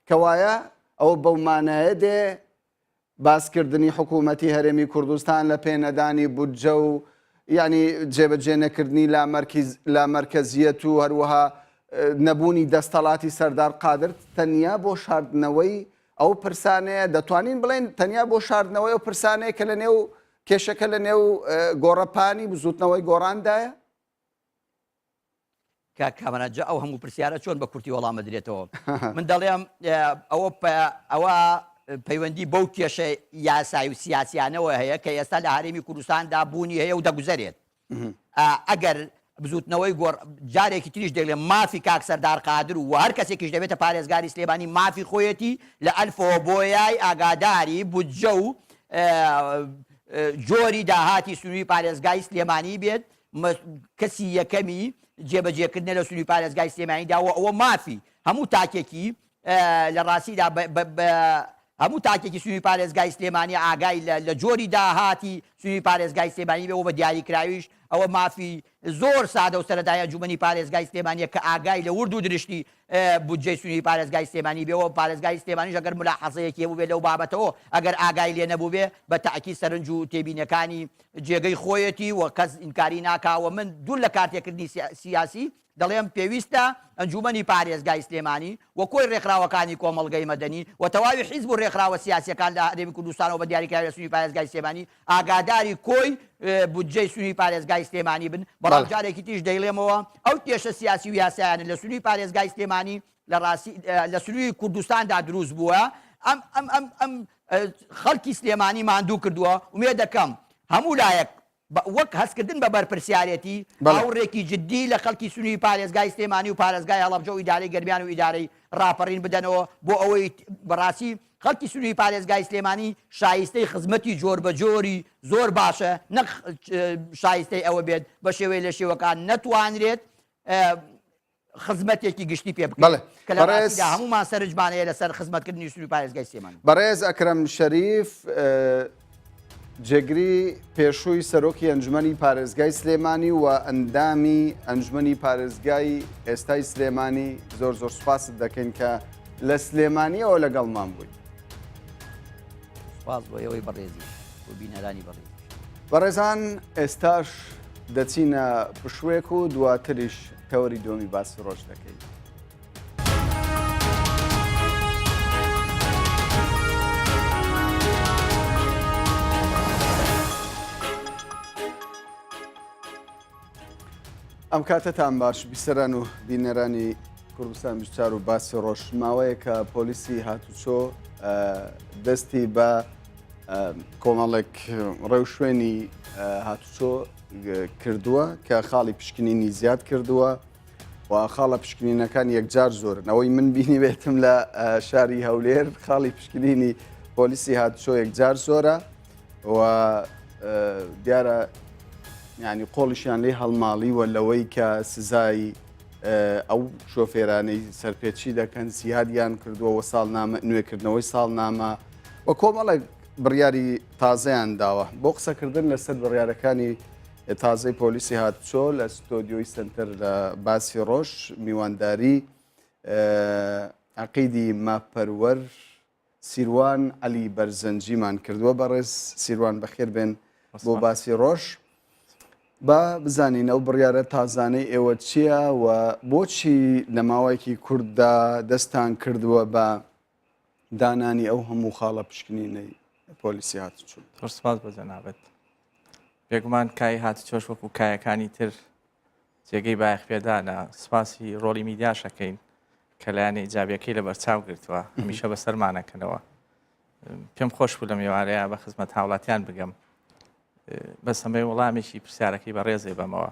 کەوایە ئەوە بەومانایە دێ باسکردنی حکوومەتی هەرێمی کوردستان لە پێنەدانی بودجە و ینی جێبەجێ نەکردنی لا مەرکەزیەت و هەروەها نەبوونی دەستەڵاتی سەردار قادر تەنیا بۆ شاردنەوەی ئەو پرسانەیە دەتوانین بڵێن تەنیا بۆ شاردنەوەی ئەو پرسانەیە کە لە نێو کێشەکە لە نێو گۆڕەپانی بزوتنەوەی گۆڕاندایە؟ کامەرانجە ئەو هەموو پرسیارە چۆن بە کورتی وەڵام بدرێتەوە من دەڵێم ئەوە پەیوەندی بەو کێشە یاسایی و سیاسیانەوە هەیە کە ئێستا لە هەرێمی کوردستاندا بوونی هەیە و دەگوزارێت ئەگەر بزوتنەوەی جارێکی تریش دەڵێم مافی کاک سەردار قادر و هەر کەسێکیش دەبێتە پارێزگاری سلێمانی مافی خۆیەتی لە ئەلفەوە بۆیای ئاگاداری بودجە و جۆری داهاتی سنووری پارێزگای سلێمانی بێت کەسی یەکەمی جێبەجێکردنە لە سنووری پارێزگای سلێمانیداوە ئەوە مافی هەموو تاکێکی لە ڕاستیدا هەموو تاکێکی سنووری پارێزگای سلێمانی ئاگای لە جۆری داهاتی سنووری پارێزگای سلێمانی بێەوە بە دیاریکراویش ئەوە مافی زۆر سادە و سەرەتای ئەنجومەنی پارێزگای سلێمانیە کە ئاگای لە ورد و درشتی بودجەی سنووری پارێزگای سلێمانی بێەوە پارێزگای سلێمانیش ئەگەر ملاحەزەیەکی هەبوو بێت لەو بابەتەوە ئەگەر ئاگای لێ نەبوو بێ بە تاکی سەرنج و تێبینەکانی جێگەی خۆیەتی و کەس ئینکاری ناکاوە من دوور لە کارتێکردنی سیاسی دەڵێم پێویستە ئەنجومەنی پارێزگای سلێمانی و کۆی ڕێکخراوەکانی کۆمەڵگەی مەدەنی و تەواوی حیزب و ڕێکخراوە سیاسیەکان لە هەرێمی کوردستانەوە بە دیاریکراوی لە سنووری پارێزگای سلێمانی ئاگاداری کۆی بودجەی سنووری پارێزگای سلێمانی بن بەڵام جارێکی تریش دەیڵێمەوە ئەو کێشە سیاسی و یاسایانە لە سنووری پارێزگای سلێمانی لە سنووری کوردستاندا دروست بووە ئەم خەڵکی سلێمانی ماندوو کردووە ومێ دەکەم هەموو لایەک وەک هەستکردن بە بەرپرسیارەتی هاوڕێکی جددی لە خەڵکی سنووری پارێزگای سلێمانی و پارێزگای هەڵەبجە و ئیدارەی گەرمیان و ئیدارەی ڕاپەڕین بدەنەوە بۆ ئەوەی بەڕاستی خەڵکی سنووری پارێزگای سلێمانی شایستەی خزمەتی جۆر بە جۆری زۆر باشە نەک شایستەی ئەوە بێت بە شێوەی لە شێوەکان نەتوانرێت خزمەتێکی گشتی پێ بکەن کە لە ڕاستیدا هەمومان سەرنجمانەیە لەسەر خزمەتکردنی سنووری پارێزگای سلێمانی. بەڕێز ئەکرەم شەریف جێگری پێشووی سەرۆکی ئەنجومەنی پارێزگای سلێمانی و ئەندامی ئەنجومەنی پارێزگای ئێستای سلێمانی زۆر زۆر سوپاست دەکەین کە لە سلێمانیەوە لەگەڵمان بووین. سوپاس بۆ ئەوەی بەڕێزی بۆ بینەرانی بەڕێزی. بەڕێزان ئێستاش دەچینە پشوێک و دواتریش تەوەری دۆمی باسی ڕۆژ دەکەین. ئەم کاتتان باش بیسەران و بینەرانی کوردستان 24 و باسی ڕۆژ ماوەیە کە پۆلیسی هاتوچۆ دەستی بە کۆمەڵێک ڕێوشوێنی هاتوچۆ کردووە کە خاڵی پشکنینی زیاد کردووە و خاڵە پشکنینەکان یەکجار زۆرن ئەوەی من بینی بێتم لە شاری هەولێر خاڵی پشکنینی پۆلیسی هاتوچۆ یەکجار زۆرە و دیارە ینی قۆڵیشیان لێ هەڵماڵی و لەوەی کە سزای ئەو شۆفێرانەی سەرپێچی دەکەن زیادیان کردووە نوێکردنەوەی ساڵنامە و کۆمەڵێک بڕیاری تازەیان داوە بۆ قسەکردن لەسەر بڕیارەکانی تازەی پۆلیسی هاتوچۆ لە ستۆدیۆی سنتەر لە باسی ڕۆژ میوانداری عەقیدی ماپەروەر سیروان عەلی بەرزەنجیمان کردووە. بەڕێز سیروان بەخێر بێن بۆ باسی ڕۆژ. با بزانین ئەو بڕیارە تازانەی ئێوە چییە و بۆچی لە ماوەیەکی کورددا دەستان کردووە بە دانانی ئەو هەموو خاڵە پشکنینەی پۆلیسی هاتوچۆ؟ سپاس بە جەنابەت. بێگومان کای هاتوچۆش وەکو کایەکانی تر جێگەی بایەخ پێدانە سپاسی ڕۆڵی میدیاشەکەین کە لایەنە ئیجابیەکەی لە بەرچاو گرتووە هەمیشە بەسەرمانەکەنەوە. پێم خۆش بوو لە میوانەیە بە خزمەت هاوڵاتیان بگەم بەس هەمەی وەڵامێکی پرسیارەکەی بە ڕێزێ بەمەوە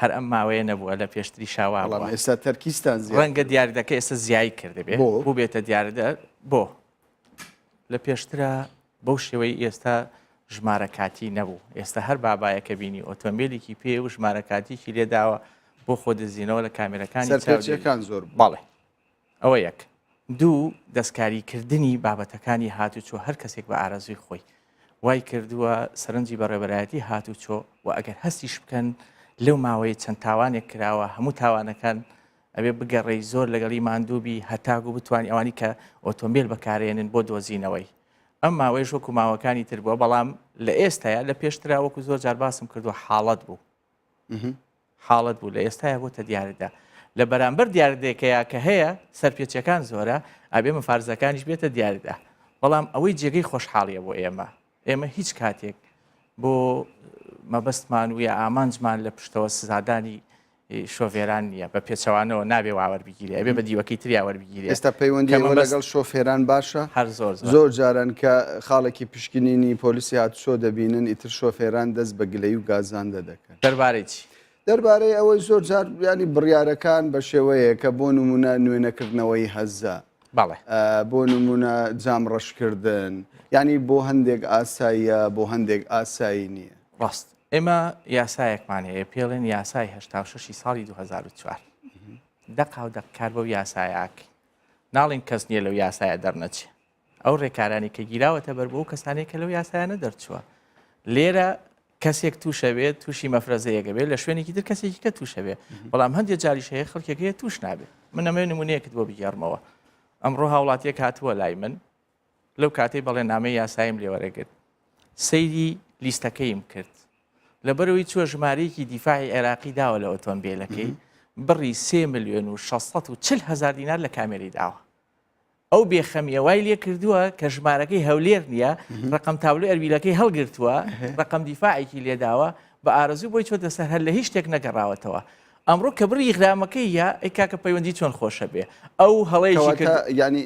هەر ئەم ماوەیە نەبووە لە پێشتری شاوا ئێستا تەرکیستان ڕەنگە دیاریدەکە ئێستا زیایی کردبێ بوو بێتە دیاردە بۆ لە پێشترە بەو شێوەی ئێستا ژمارە کاتی نەبوو ئێستا هەر بابایەکە بینی ئۆتۆمبیلێکی پێ و ژمارە کاتیی لێداوە بۆ خۆ دەزیینەوە لە کامێرەکانی سەرپێچیەکان زۆر بەڵێ ئەوە یەک دوو دەستکاریکردنی بابەتەکانی هاتوچۆ هەر کەسێک بە ئارەزوی خۆی وای کردووە سەرنجی بەڕێبەرایەتی هاتوچۆ و ئەگەر هەستیش بکەن لەو ماوەی چەند تاوانێک کراوە هەموو تاوانەکان ئەبێ بگەڕێی زۆر لەگەڵی ماندووبی هەتاگو بتوانانی ئەوانی کە ئۆتۆمبیل بەکارێنن بۆ دۆزینەوەی ئەم ماوەی وەکو ماوەکانی تر بووە بەڵام لە ئێستاە لە پێشترا وەکو زۆر جار باسم کردووە حاڵەت بوو حاڵەت بوو لە ئێستاە بۆتە دیاردا لە بەرامبەر دیاردێکەیە کە هەیە سەرپێچەکان زۆرە ئابێ مەفارزەکانیش بێتە دیاردا بەڵام ئەوەی جێگەی خۆشحاڵیە بۆ ئێمە هیچ کاتێک بۆ مەبەستمان ویە ئامانجمان لە پشتەوە سزادانی شۆفێران نییە بە پێچەوانەوە نابێ واوەربگیری ئەبێ بە دیوەکەی تری وەربگیری ئێستا پەیوەندیەوە لەگەڵ شۆفێران باشە هەر زۆر جاران کە خاڵێکی پشکنینی پۆلیسی هاتوچۆ دەبینن ئیتر شۆفێران دەست بە گلەی و گازان دەدەکەن دەربارەی دەربارەی ئەوەی زۆر جار ینی بڕیارەکان بە شێوەیە کە بۆ نمونە نوێنەکردنەوەی هەزە بەڵێ بۆ نمونە جام ڕەشکردن ینی بۆ هەندێک ئاساییە بۆ هەندێک ئاسایی نییە ڕاست ئێمە یاسایەکمان هەیە پێڵێن یاسای 86 ساڵی 2004 دەقا و دەکار بەو یاسایەکە ناڵین کەس نییە لەو یاسایە دەرنەچێ ئەو ڕێکارانی کە گیراوەتە بەر بۆ کەسانێک کە لەو یاسایانە دەرچووە لێرە کەسێک تووشەبێت تووشی مەفرەزەیەکە بێت لە شوێنێکی تر کەسێکی کە تووشەبێت بەڵام هەندێک جاریش هەیە خەڵکێکەیە توش نابێت من ئەمە نمونەیەکت بۆ بگەڕمەوە ئەمڕۆ هاوڵاتیەک هاتووە لای من لەو کاتەی بەڵێ نامەی یاسایم لێوەرەگرت سەیری لیستەکەیم کرد لەبەرەوەی چوە ژمارەیەکی دیفاعی عێراقی داوە لە ئۆتۆمبیلەکەی بڕی 3,640,000 دینار لە کامێری داوە ئەو بێخەمیەوای لێ کردووە کە ژمارەکەی هەولێر نییە ڕقم تاولۆی ئەربیلەکەی هەڵگرتووە ڕقم دیفاعێکی لێداوە بە ئارەزوو بۆی چۆتە سەر هەر لە هیچ شتێک نەگەڕاوەتەوە ئەمڕۆ کە بڕی غرامەکەی یا ئەی کاکە پەیوەندی چۆن خۆشە بێ ئەو هەڵەیەکی کرد ینی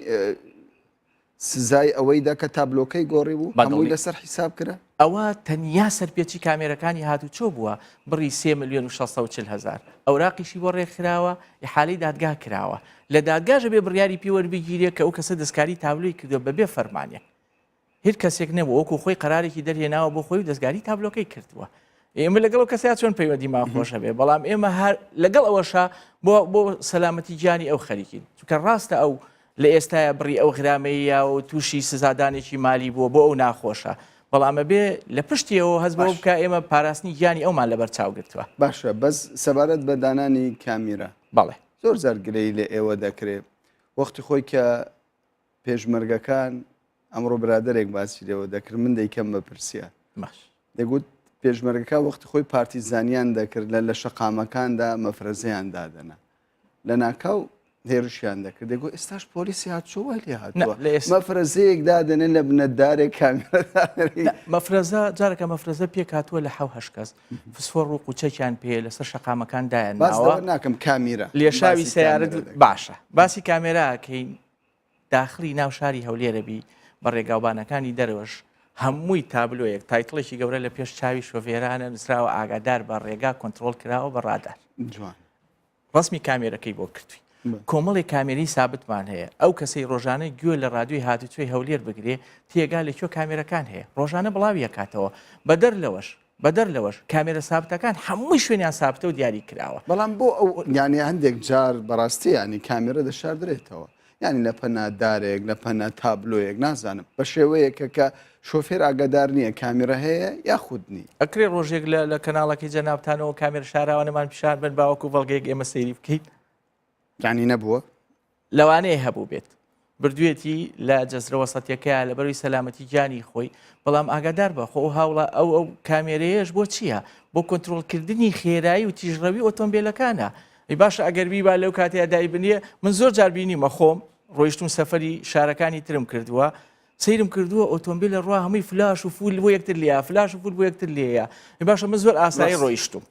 سزای ئەوەیدا کە تابلۆکەی گۆڕی بوو هەمووی لەسەر حیساب کرا ئەوە تەنیا سەرپێچی کامێرەکانی هاتوچۆ بووە بڕی 3,640,000 ئەوراقیشی بۆ ڕێکخراوە حالی دادگا کراوە لە دادگاژە بێ بڕیاری پێوەربگیرێت کە ئەو کەسە دەستکاری تابلۆی کردو بەبێ فەرمانێک هیچ کەسێک نەبوو وەکو خۆی قەرارێکی دەرهێناوە بۆ خۆی و دەستگاری تابلۆکەی کردووە ئێمە لەگەڵ کەسیا چۆن پەیوەندیمان خۆشە بێ بەڵام ئێمە لەگەڵ ئەوەشە بۆ سەلامەتی گیانی ئەو خەریکین چونکە ڕاستە ئەو لە ئێستاە بڕی ئەو غرامەیە و تووشی سزادانێکی مالی بووە بۆ ئەو ناخۆشە بەڵامە بێ لە پشتیەوە هەز بۆ بکە ئێمە پاراستنی گیانی ئەومان لەبەر چاوگرتووە باشە بەس سەبارەت بە دانانی کامیرە بەڵێ زۆر زار گرەی لە ئێوە دەکرێت وەختی خۆی کە پێشمەرگەکان ئەمڕۆ برادێک باسی لێەوە دەکرد من دەیکەم بەپرسیە دەگوت پێشمەرگەکە وەختی خۆی پارتیزانیان دەکرد لە شەقامەکاندا مەفرەزەیان دادەنا لە ناکاو هێرشیان دەکرد دەگوت ئێستاش پۆلیسی هاتووە لێ هاتووە مەفرەزەیەک دادەنێن لە بنەتدارێک کامێرەداری مەفرەزە جارێکە مەفرەزە پێک هاتووە لە 7 کەس فسفۆر و قوچەکیان پێ لەسەر شەقامەکان دایانەوە ناکەم کامیرە لێشاوی سیارەت باشە باسی کامێراکەین داخلی ناو شاری هەولێرەبی بە ڕێگاوبانەکانی دەرەوەش هەمووی تابلۆیەک تایتڵێکی گەورە لە پێش چاوی شۆفێرانە نووسراوە ئاگادار بە ڕێگا کۆنتترۆل کراوە بە ڕادار ڕسمی کامێرەکەی بۆ کردووی کۆمەڵی کامێری سابتمان هەیە ئەو کەسەی ڕۆژانە گوێ لە ڕادیۆی هاتوچۆی هەولێر بگرێ تێگا لەکوێ کامێرەکان هەیە ڕۆژانە بڵاوی یەکاتەوە بەدەر لەوەش کامێرە سابتەکان هەمووی شوێنیان سابتە و دیاری کراوە بەڵام بۆ ئەو ینی هەندێک جار بەڕاستی ینی کامێرە دەشاردرێتەوە ینی لە پەنادارێک لە پەنە تابلۆیەک نازانم بە شێوەیەکە کە شۆفێر ئاگادار نییە کامێرە هەیە یاخودنی ئەکرێ ڕۆژێک لە کەناڵەکەی جەنابتانەوە کامێرە شاراوانەمان پیشان بن باوەکو بەڵگەیەک ئێمە سەیری بکەیت ینی نەبووە لەوانەیە هەبوو بێت بردوێتی لە جەزرەوە سەتیەکەیە لە بەروی سەلامەتی گیانی خۆی بەڵام ئاگادار بە خۆ هاوڵە ئەو کامێرەیەش بۆ چییە بۆ کۆنتترۆلکردنی خێرایی و تیژڕەوی ئۆتۆمبیلەکانە باشە ئەگەر بی با لەو کاتەیە دای بنیە من زۆر جار بینیمە خۆم ڕۆیشتم سەفەری شارەکانی ترم کردووە سیرم کردووە ئۆتۆمبیل لە ڕوا هەمووی فلاش و فول بۆ یەکتر لێە فلاش و فول بۆ یەکتر لێیە باشە من زۆر ئاسایی ڕۆیشتم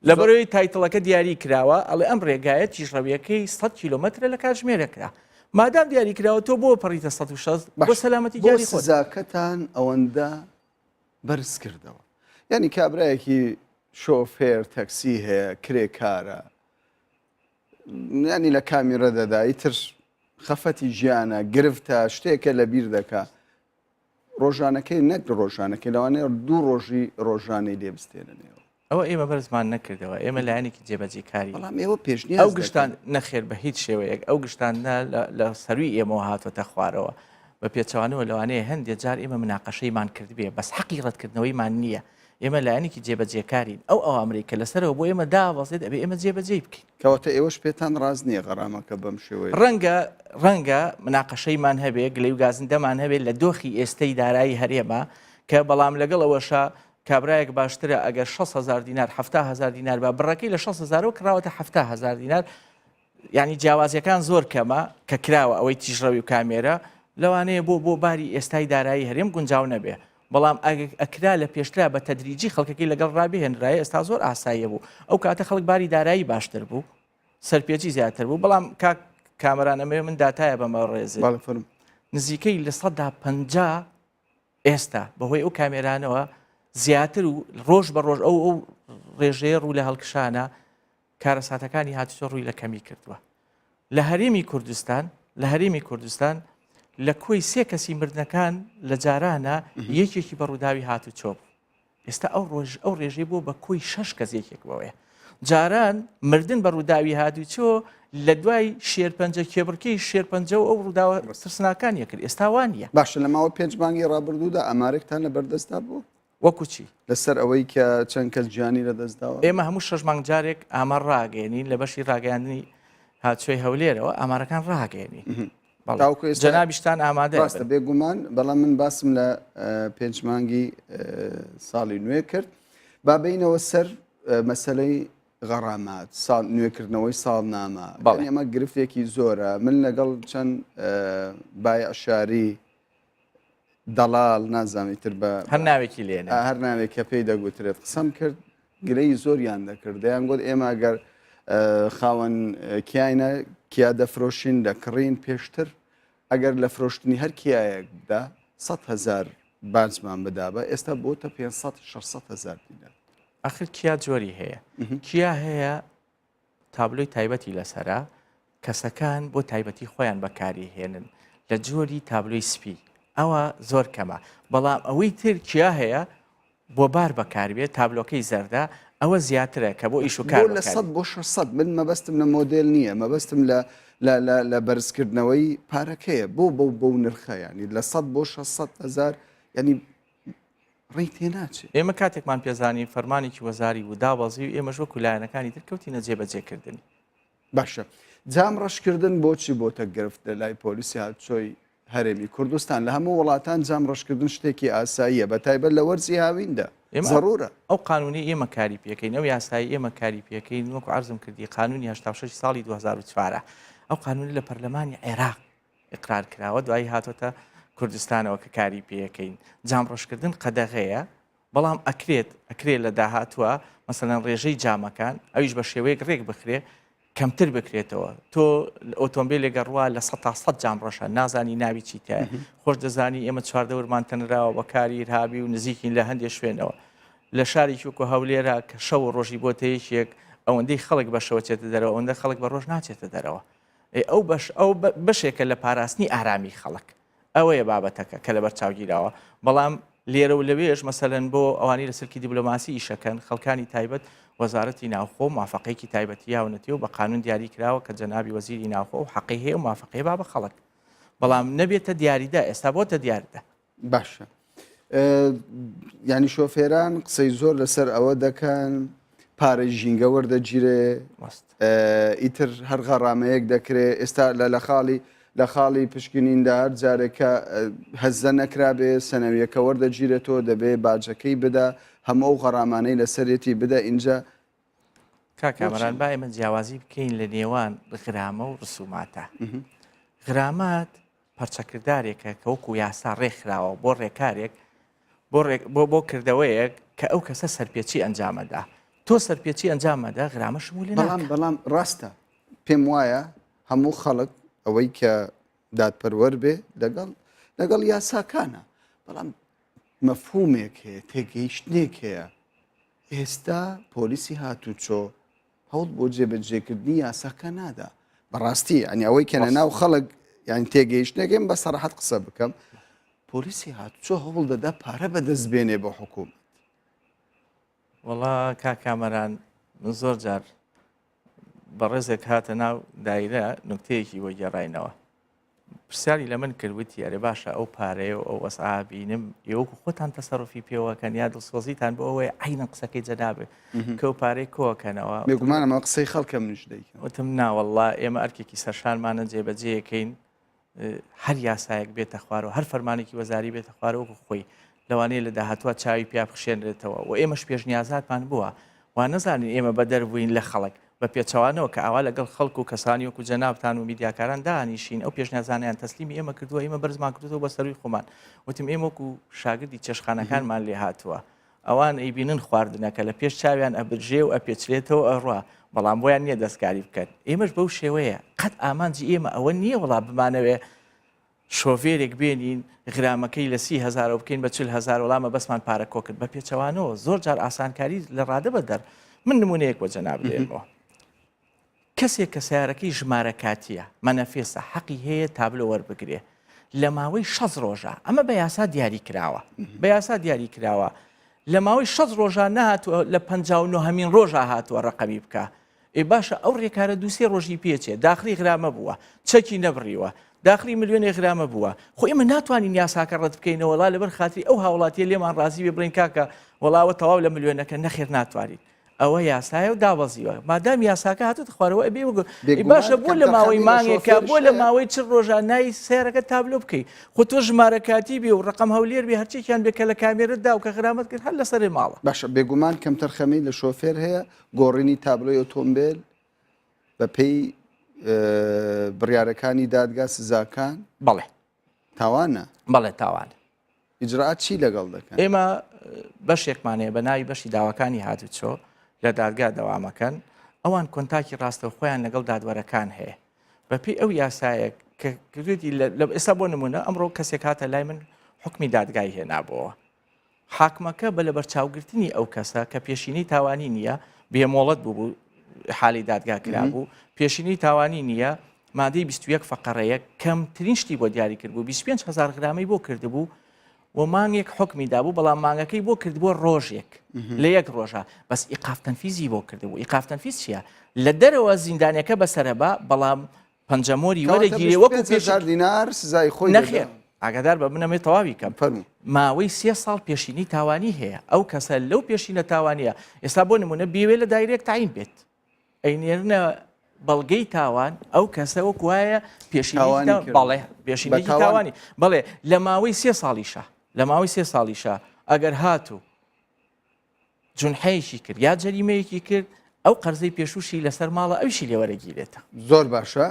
لەبەرەوەی تایتڵەکە دیاری کراوە ئەڵێ ئەم ڕێگایەت تیژڕەویەکەی 100 کیلۆمەترە لە کاتژمێرەکرا مادام دیاری کراوە تۆ بۆ پەڕیتە 160 بۆ سەلامەتی گیانی خۆت سزاکەتان ئەوەندە بەرز کردەوە یعنی کابرایەکی شۆفێر تەکسی هەیە کرێکارە ینی لە کامیرە دەدا ئیتر خەفەتی ژیانە گرفتە شتێکە لە بیر دەکا ڕۆژانەکەی نەک ڕۆژانەکەی لەوانەیە دوو ڕۆژی ڕۆژانەی لێبستێننەوە ئەوە ئێمە بەرزمان نەکردەوە ئێمە لایەنێکی جێبەجێکاری بەڵام ئێوە پێشنیاز ئەو گشتان نەخێر بە هیچ شێوەیەک ئەو گشتانە لە سەروی ئێمەوە هاتوۆتە خوارەوە بە پێچوانەوە لەوانەیە هەندێک جار ئێمە مناقەشەیمان کردبێ بەس حەقی ڕەتکردنەوەیمان نییە ئێمە لایەنێکی جێبەجێکارین ئەو ئەمریکا لەسەرەوە بۆ ئێمە داوەزێت ئەبێ ئێمە جێبەجێ بکەین کەواتە ئێوەش پێتان ڕاز نییە غەرامەکە بەم شێوەیە ڕەنگە مناقەشەیمان هەبێ گلەی و گازندەمان هەبێت لە دۆخی ئێستەی دارایی هەرێمە کە بەڵام لەگەڵ ئەوەشە کابراایەک باشترە ئەگەر 6,000 دینار 7,000 دینار بە بڕەکەی لە 6,000 کراوەتە 7,000 دینار یعنی جیاوازیەکان زۆر کەمە کە کراوە ئەوەی تیژڕەوی و کامێرە لەوانەیە بۆ باری ئێستای دارایی هەرێم گونجاو نەبێ بەڵام ئەکرا لە پێشترا بە تەدریجی خەڵکەکەی لەگەڵ ڕابێنرایە ئێستا زۆر ئاساییە بوو ئەو کاتە خەڵک باری دارایی باشتر بوو سەرپێچی زیاتر بوو بەڵام کامەرانەمەوێ من داتایە بەمە ڕێزێ نزیکەی لە 150 ئێستا بەهۆی ئەو کامێرانەوە زیاتر و ڕۆژ بە ڕۆژ ئەو ڕێژەیە ڕوو لە هەڵکشانە کارەساتەکانی هاتوچۆ ڕووی لە کەمی کردووە لە هەرێمی کوردستان لە کۆی 3 کەسی مردنەکان لە جارانە یەکێکی بەڕووداوی هاتوچۆ بوو ئێستا ئەو ڕێژەی بۆ بە کۆی 6 کەس یەکێکەوەیە جاران مردن بە ڕووداوی هاتوچۆ لە دوای شێرپەنجە کێبڕکەی شێرپەنجە و ئەو ڕووداوە ترسناکانیە کرد ئێستا وانە باشە لە ماوە 5 مانگی ڕابردوودا ئەمارێکتان لە بەردەستا بوو وەکو چی لەسەر ئەوەی کە چەند کەس گیانی لەدەستداوە ئێمە هەموو 6 مانگ جارێک ئامار ڕاگەێنین لە بەشی ڕاگەیاندنی هاتوچۆی هەولێرەوە ئامارەکان ڕاگەێنی جەنابیشتان ئامادە ڕاستە بێگومان بەڵام من باسم لە 5 مانگی ساڵی نوێ کرد با بینەوە سەر مەسلەی غەڕامات نوێکردنەوەی ساڵنامە ئەمە گرفتێکی زۆرە من لەگەڵ چەند بای عشاری دەڵال نازانیتر بە هەر ناوێکی لێنە هەر ناوێک کە پێی دەگوترێت قسەم کرد گرەی زۆریان دەکرد دەیان گوت ئێمە ئەگەر خاوەن کیانە کیا دەفرۆشین دەکڕین پێشتر ئەگەر لە فرۆشتنی هەر کیایەک بدا 100,000 بانجمان بدابە ئێستا بۆتە 500-600,000 دینار ئاخر کیا جۆری هەیە کیا هەیە تابلۆی تایبەتی لەسەرە کەسەکان بۆ تایبەتی خۆیان بەکاری هێنن لە جۆری تابلۆی سپی ئەوە زۆر کەمە بەڵام ئەوەی تر کیا هەیە بۆ بار بەکاربێت تابلۆکەی زەردە ئەوە زیاترە کە بۆ ئیش و کار لە 100 بۆ 600 من مەبەستم لە مۆدل نییە مەبەستم لە بەرزکردنەوەی پارەکەیە بۆ نرخە ینی لە 100 بۆ 600,000 ینی ڕێی تێناچێت ئێمە کاتێکمان پێزانی فەرمانێکی وەزاری و دابەزی و ئێمەش وەکو لایەنەکانی تر کەوتینە جێبەجێکردنی باشە جام ڕەشکردن بۆچی بۆتە گرفت لە لای پۆلیسی هاتوچۆی هەرێمی کوردستان لە هەموو وڵاتان جام ڕەشکردن شتێکی ئاساییە بە تایبەت لە وەرزی هاویندا ضرورە ئەو قانونی ئێمە کاری پێکەین ئەو یاسایی ئێمە کاری پێکەین وەکو عەرزم کردی قانونی 86 ساڵی 2004 ئەو قانونی لە پەرلەمانی عێراق ئیقرار کراوە دوایی هاتۆتە کوردستانەوە کە کاری پێەکەین جام ڕەشکردن قەدەغەیە بەڵام ئەکرێت لە داهاتووە مەسەلەن ڕێژەی جامەکان ئەویش بە شێوەیەک ڕێک بخرێ کەمتر بکرێتەوە تۆ ئۆتۆمبیلێک گەڕوا لە 100 جام ڕەشە نازانی ناوی چیتە خۆش دەزانی ئێمە چواردەورمان تەنراوە بە کاری هابی و نزیکین لە هەندێک شوێنەوە لە شارێکی وەکو هەولێرە کە شەو ڕۆژی بۆ تەیەکێک ئەوەندەی خەڵک بە شەوە چێتە دەرەوە ئەوەندە خەڵک بە ڕۆژ ناچێتە دەرەوە ئەو بەشێکە لە پاراستنی ئارامی خەڵک ئەوەیە بابەتەکە کە لە بەرچاوگیراوە بەڵام لێرە و لەوێش مەسەلەن بۆ ئەوانی لە سلکی دیبلۆماسی ئیشەکەن خەڵکانی تایبەت وەزارەتی ناوخۆ موافقەیەکی تایبەتی یاونەتی و بە قانون دیاری کراوە کە جەنابی وەزیری ناوخۆ و حەقی هەیە و موافقەی با بە خەڵک بەڵام نەبێتە دیاریدا ئێستا بۆتە دیاریدا باشە ینی شۆفێران قسەی زۆر لەسەر ئەوە دەکەن پارەی ژینگە وەردەگیرێ ئیتر هەر غەڕامەیەک دەکرێت ئێستا لە خاڵی پشکنیندا هەر جارێکە هەزە نەکرابێ سەنەویەکە وەردەگیرێتەوە دەبێ باجەکەی بدا هەموو غەڕامانەی لەسەرێتی بدە اینجا کاکامەران با ئێمە جیاوازی بکەین لە نێوان غرامە و ڕسوماتە غرامات پەرچەکردارێکە کە وەکو یاسا ڕێکخراوە بۆ ڕێکارێک بۆ کردەوەیەک کە ئەو کەسە سەرپێچی ئەنجامەدا تۆ سەرپێچی ئەنجامەدا غرامە شمولی بەڵام ڕاستە پێم وایە هەموو خەڵک ئەوەی کە دادپەروەر بێ لەگەڵ یاساکانە بەڵام مەفهومێک هەیە تێگەیشتنێک هەیە ئێستا پۆلیسی هاتوچۆ هەوڵ بۆ جێبەجێکردنی یاساکە نادا بەڕاستی ئەنی ئەوەی کە لە ناو خەڵک یان تێگەیشتنێکم بە سەرەحەت قسە بکەم پۆلیسی هاتوچۆ هەوڵ دەدا پارە بەدەستبێنێ بۆ حکوومەت. وەڵا کاکامەران من زۆر جار بە ڕێزێک هاتە ناو دایرە نوکتەیەکی بۆ گێڕاینەوە. پرسیاری لە من کردوتی یارێ باشە ئەو پارەیە و ئەو وەسعا بینم ئێوەکو خۆتان تەسەڕفی پێوەکەن یا دڵسۆزیتان بۆ ئەوەیە عینە قسەکەی جەنابێ کە ئەو پارەی کۆکەنەوە. بێگومانەوە قسەی خەڵکە منش دەیکەم. وتم ناوەڵڵا ئێمە ئەرکێکی سەرشانمانە جێبەجێیەکەین هەر یاسایەک بێتە خوارەوە هەر فەرمانێکی وەزاری بێتە خوارەوە وەکو خۆی لەوانەیە لە داهاتوە چاوی پیا بخشێنرێتەوە و ئێمەش پێشنیازاتمان بووە وا نەزانین ئێمە بە دەربووین لە خەڵک بە پێچەوانەوە کە ئاوا لەگەڵ خەڵک و کەسانی وەکو جەنابتان و میدیاکاران دانیشین ئەو پێشنیازانیان تەسلیمی ئێمە کردووە ئێمە بەرزمان کردووە بە سەروی خۆمان وتم ئێمە وەکو شاگردی چێشخانەکانمان لێ هاتووە ئەوان ئەیبینن خواردنەکە لە پێش چاویان ئەبرژێ و ئەپێچرێتەوە ئەڕوا بەڵام بۆیان نییە دەستکاری بکەن ئێمەش بەو شێوەیە قەت ئامانجی ئێمە ئەوە نییە وڵا بمانەوێ شۆفێرێک بێنین غرامەکەی لە 30,000 بکەین بە 40,000 وەڵامە بەسمان پارە کۆ کرد بە پێچەوانەوە زۆر جار ئاسانکاری لە ڕادە بەدەر من نمونەیەک بۆ جەناب دێنەوە کەسێک کە سیارەکەی ژمارە کاتیە مەنەفێسە حەقی هەیە تابلۆ وەربگرێ لە ماوەی 6 ڕۆژە ئەمە بە یاسا دیاری کراوە بە یاسا دیاری کراوە لە ماوەی 6 ڕۆژان نهاتووە لە 59هەمین ڕۆژە هاتووە ڕقەمی بکە ئێ باشە ئەو ڕێکارە دووسێ ڕۆژی پێچێ داخلی غرامە بووە چەکی نەبڕیوە داخلی ملیۆنی غرامە بووە خۆ ئێمە ناتوانین یاساکە ڕەت بکەینەوە وڵا لەبەر خاتری ئەو هاوڵاتیە لێمان ڕازی بێ بڵین کاکە وەڵاوە تەواو لە ملیۆنەکە نەخێر ناتوانین ئەوە یاسایە و دابەزیوە مادام یاساکە هاتووە خوارەوە ئەبێ باشە بۆ لە ماوەی مانگێکە بۆ لە ماوەی چ ڕۆژان نای سیارەکە تابلۆ بکەیت خۆ تۆ ژمارە کاتی بێ و ڕقم هەولێر بێ هەرچێکیان بێکە لە کامێرەدا و کە غرامەت کرد هەر لەسەرێ ماڵە باشە بێگومان کەم تەرخەمی لە شۆفێر هەیە گۆڕینی تابلۆی ئۆتۆمبیل بە پێی بڕیارەکانی دادگا سزاکان بەڵێ تاوانە بەڵێ تاوانە ئیجرعات چی لەگەڵ دەکەن ئێمە بەشێکمانەیە بە ناوی بەشی داواکانی هاتوچۆ لە دادگا دەوامەکەن ئەوان کۆنتاکی ڕاستە خۆیان لەگەڵ دادوەرەکان هەیە بەپێی ئەو یاسایە کە کردوتی لە ئێستا بۆ نمونە ئەمڕۆ کەسێک هاتە لای من حکمی دادگای هێنابەوە حاکمەکە بە لە بەرچاوگرتنی ئەو کەسە کە پێشینەی تاوانی نییە بێمۆڵەت بوو حالی دادگا کرابوو پێشینەی تاوانی نییە مادەی 21 فەقەڕەیە کەمترین شتی بۆ دیاری کرد بوو 25,000 غرامەی بۆ کردبوو و مانگێک حکمی دابوو بەڵام مانگەکەی بۆ کردبووە ڕۆژێک لە یەک ڕۆژە بەس ئیقاف تەنفیزی بۆ کردبوو ئیقاف تەنفیز چییە لە دەرەوە زیندانەکە بەسەرەبا بەڵام پەنجەمۆری وەرەگیرێ وەکو 5,000 دینار سزای خۆی نەخێر ئاگادار بە بنەمێ تەواوی کەم ماوەی 3 ساڵ پێشینی تاوانی هەیە ئەو کەسە لەو پێشینە تاوانیە ئێستا بۆ نمونە بیوێ لە دایرێک تعین بێت ئەینێرنە بەڵگەی تاوان ئەو کەسە وەکو وایە بەڵێ پێشینێکی تاوانی بەڵێ لە ماوەی 3 ساڵیشە لە ماوەی 3 ساڵیشە ئەگەر هاتوو جونحەیەکی کرد یا جەریمەیەکی کرد ئەو قەرزەی پێشوشی لەسەر ماڵە ئەویشی لێوەرەگیرێتە زۆر باشە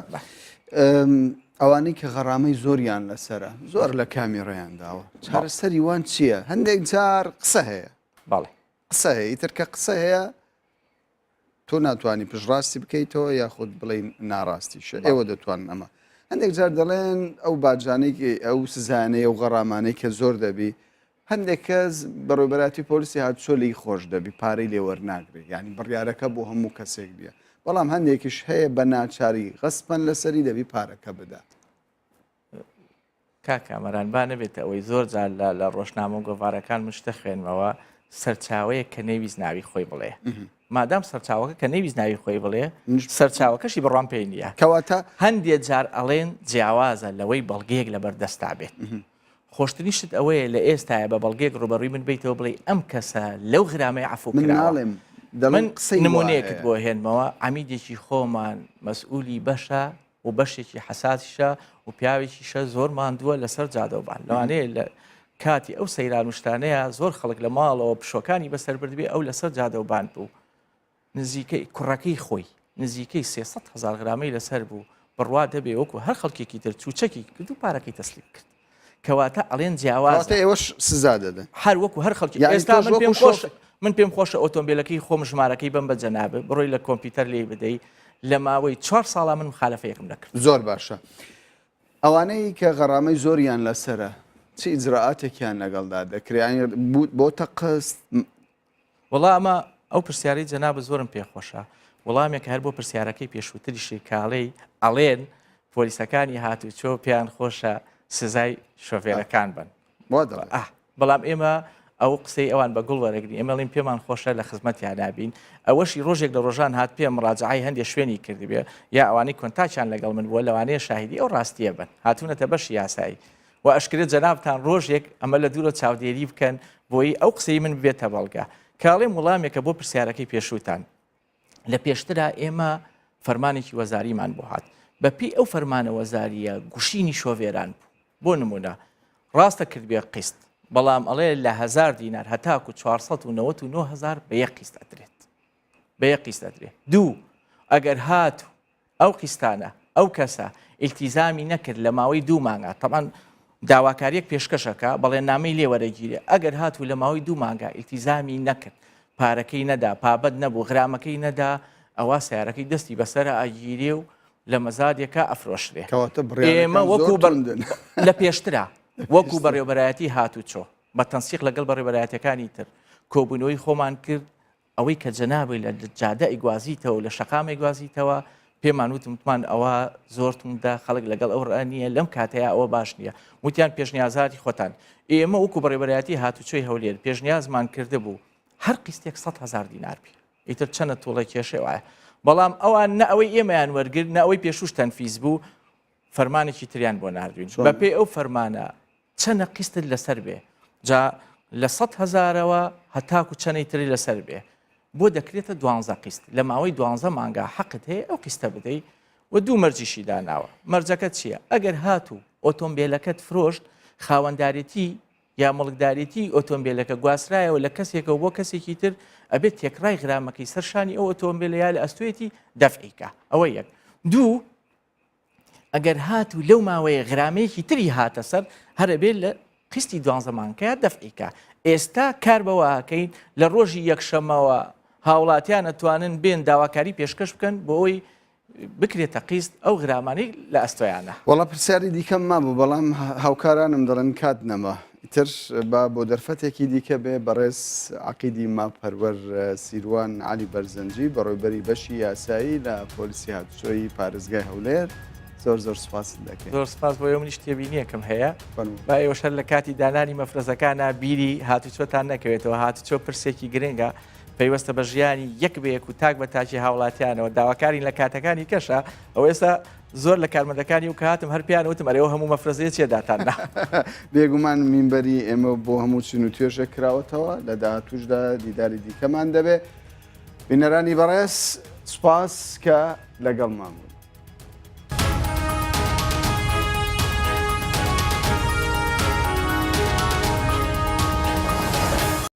ئەوانەی کە غەڕامەی زۆریان لەسرە زۆر لە کامیڕێیان داوە چارەسەری وان چییە هەندێک جار قسە هەیە بەڵێ قسە هەیە ئیتر کە قسە هەیە تۆ ناتوانانی پشڕاستی بکەیتەوە یاخود بڵین ناڕاستیشە ئێوە دەتوانن ئەمە هەندێک جار دەڵێن ئەو باجانێکی ئەو سزانەیە و غەڕامانەی کە زۆر دەبی هەندێک کەس بەڕێوەبەراتی پۆلیسی هاتوچۆ لی خۆش دەبی پارەی لێوەرناگرێت ینی بڕیارەکە بۆ هەموو کەسێک بیە بەڵام هەندێکیش هەیە بە ناچاری غەسپەن لەسەری دەبی پارەکە بدات کاکامەران با نەبێت ئەوەی زۆر جار لە ڕۆژنامە و گۆڤارەکان مشتە خوێنمەوە سەرچاوەیە کە نەیویست ناوی خۆی بڵێ مادام سەرچاوەکە کە نەیویست ناوی خۆی بڵێ سەرچاوەکەشی بڕوان پێی نییە کەواتە هەندێک جار ئەڵێن جیاوازە لەوەی بەڵگەیەک لەبەردەستا بێت خۆشتنیشت ئەوەیە لە ئێستاە بە بەڵگەیەک ڕوبەڕووی من بیتەوە بڵێ ئەم کەسە لەو غرامەی عەفو کراوە من نمونەیەکت بۆ هێنمەوە عەمیدێکی خۆمان مەسئولی بەشە و بەشێکی حەساسیشە و پیاوێکیشە زۆر ماندووە لەسەر جادەوبان لەوانەیە لە کاتی ئەو سەیران وشتانەیە زۆر خەڵک لە ماڵەوە پشۆکانی بەسەر بردبێ ئەو لەسەر جادەوبان بوو نزیکەی کوڕەکەی خۆی نزیکەی 300,000 غرامەی لەسەر بوو بڕوا دەبێ وەکو هەر خەڵکێکی تر چوچەکی کرد و پارەکەی تەسلیم کرد کەواتە ئەڵێن جیاواز ئێوەش سزا دەدەن هەر وەکو هەر خەڵکی ئێستا من پێم خۆشە ئۆتۆمبیلەکەی خۆم ژمارەکەی بم بە جەنابێ بڕۆی لە کۆمپیوتەر لێ بدەی لە ماوەی 4 ساڵا من مخالەفەیەکم نەکرد زۆر باشە ئەوانەی کە غەڕامەی زۆریان لەسرە چی ئیجرعاتێکیان لەگەڵدا دەکرێت بۆتە قست وەڵا ئەمە ئەو پرسیارەی جەنابە زۆرم پێخۆشە وەڵامێک هەر بۆ پرسیارەکەی پێشووتریشی کاڵەی ئەڵێن پۆلیسەکانی هاتوچۆ پێیان خۆشە سزای شۆفێرەکان بن بەڵام ئێمە ئەو قسەی ئەوان بە گوڵ وەرەگری ئێمەڵین پێمان خۆشە لە خزمەتیان نابین ئەوەشی ڕۆژێک لە ڕۆژان هات پێ مڕاجعی هەندێک شوێنی کردی بێ یا ئەوانەی کۆنتاکیان لەگەڵ من بووە لەوانەیە شاهدی ئەو ڕاستیە بن هاتوونەتە بەشی یاسایی و ئەشکرێت جەنابتان ڕۆژێک ئەمە لە دوورە چاودێری بکەن بۆی ئەو قسەی من بێتە بەڵگا کاڵێم وڵامێکە بۆ پرسیارەکەی پێشووتان لە پێشترا ئێمە فەرمانێکی وەزاریمان بۆ هات بەپی ئەو فەرمانە وەزاریە گوشینی شۆڤێران بوو بۆ نمونە ڕاستە کرد بێ قیست بەڵام ئەڵێ لە 1000 دینار هەتاکو 499,000 بە یەک قیست ئەدرێت بە یەک قیست ئەدرێت دوو ئەگەر هات ئەو قیستانە ئەو کەسە ئیلتیزامی نەکرد لە ماوەی 2 مانگە تەمان داواکاریەک پێشکەشەکە بەڵێنامەی لێوەرەگیرێ ئەگەر هاتوو لە ماوەی 2 مانگە ئیلتیزامی نەکرد پارەکەی نەدا پابەت نەبوو غرامەکەی نەدا ئەوە سیارەکەی دەستی بەسەرە ئاگیرێ و لە مەزادێکە ئەفرۆشرێ ئێمە وەکو لە پێشترا وەکو بەڕێوەبەرایەتی هاتوچۆ بە تەنسیق لەگەڵ بەڕێوەبەرایەتەکانی تر کۆبوونەوەی خۆمان کرد ئەوەی کە جەنابی لە جادە ئیگوازیتەوە لە شەقامە گوازیتەوە پێمان وتمان ئەوە زۆرتوندا خەڵک لەگەڵ ئەو ڕانیە لەم کاتەیە ئەوە باش نییە وتیان پێشنیازاتی خۆتان ئێمە وەکو بەڕێوەبەرایەتی هاتوچۆی هەولێر پێشنیازمان کرده بوو هەر قیستێک 100,000 دینار پێ ئیتر چەنە توڵە کێشێ وایە بەڵام ئەوان نە ئەوەی ئێمەیان وەرگرت نە ئەوەی پێشوش تەنفیز بوو فەرمانێکی تریان بۆ ناردوین بەپێ ئەو فەرمانە چەنە قیستت لەسەر بێ جا لە 100,000ەوە هەتاکو چەنەی تری لەسەر بێ بۆ دەکرێتە 12 قیست لە ماوەی 12 مانگا حەقت هەیە ئەو قیستە بدەیت و دوو مەرجیشی داناوە مەرجەکە چییە ئەگەر هاتوو ئۆتۆمبیلەکەت فرۆشت خاوەنددارێتی یا مڵکدارێتی ئۆتۆمبیلەکە گواسرایەوە لە کەسێکەوە بۆ کەسێکی تر ئەبێت تێکڕای غرامەکەی سەرشانی ئەو ئۆتۆمبیلیا لە ئەستوێتی دەفعیکە ئەوە یەک دوو ئەگەر هاتوو لەو ماوەیە غرامەیەکی تری هاتە سەر هەرەبێت لە قستی 12 مانگەیە دەفعیکە ئێستا کار بەوەکەین لە ڕۆژی یەکشەمەوە هاوڵاتیان ئەتوانن بێن داواکاری پێشکەش بکەن بۆ ئەوی بکرێتە قیست ئەو غرامانەی لە ئەستۆیانە وەڵا پرسیاری دیکەم مابوو بەڵام هاوکارانم دەڵێن کات نەما ئیتر بۆ دەرفەتێکی دیکە بێ بەڕێز عەقیدی ماپەروەر سیروان عەلی بەرزەنجی بەڕێوەبەری بەشی یاسایی لە پۆلیسی هاتوچۆی پارێزگای هەولێر زۆر سوپاس دەکەین زۆر سپاس بۆ منیش تێبینیەکەم هەیە با ئێوە شەر لە کاتی دانانی مەفرەزەکانە بیری هاتوچۆتان نەکەوێتەوە هاتوچۆ پرسێکی گرنگە پەیوەستە بە ژیانی یەک بەیەک و تاک بە تاکی هاوڵاتیانەوە داواکارین لە کاتەکانی کەشە ئەو ئێستا زۆر لە کارمەندەکانی و کاتم هەر پیان وتم ئەرێەوە هەموو مەفرەزەیە چێداتاننا بێگومان مینبەری ئێمە بۆ هەموو چین و توێژە کراوەتەوە لە داهاتووشدا دیداری دیکەمان دەبێ بینەرانی بەڕێز سوپاس کە لەگەڵ مامون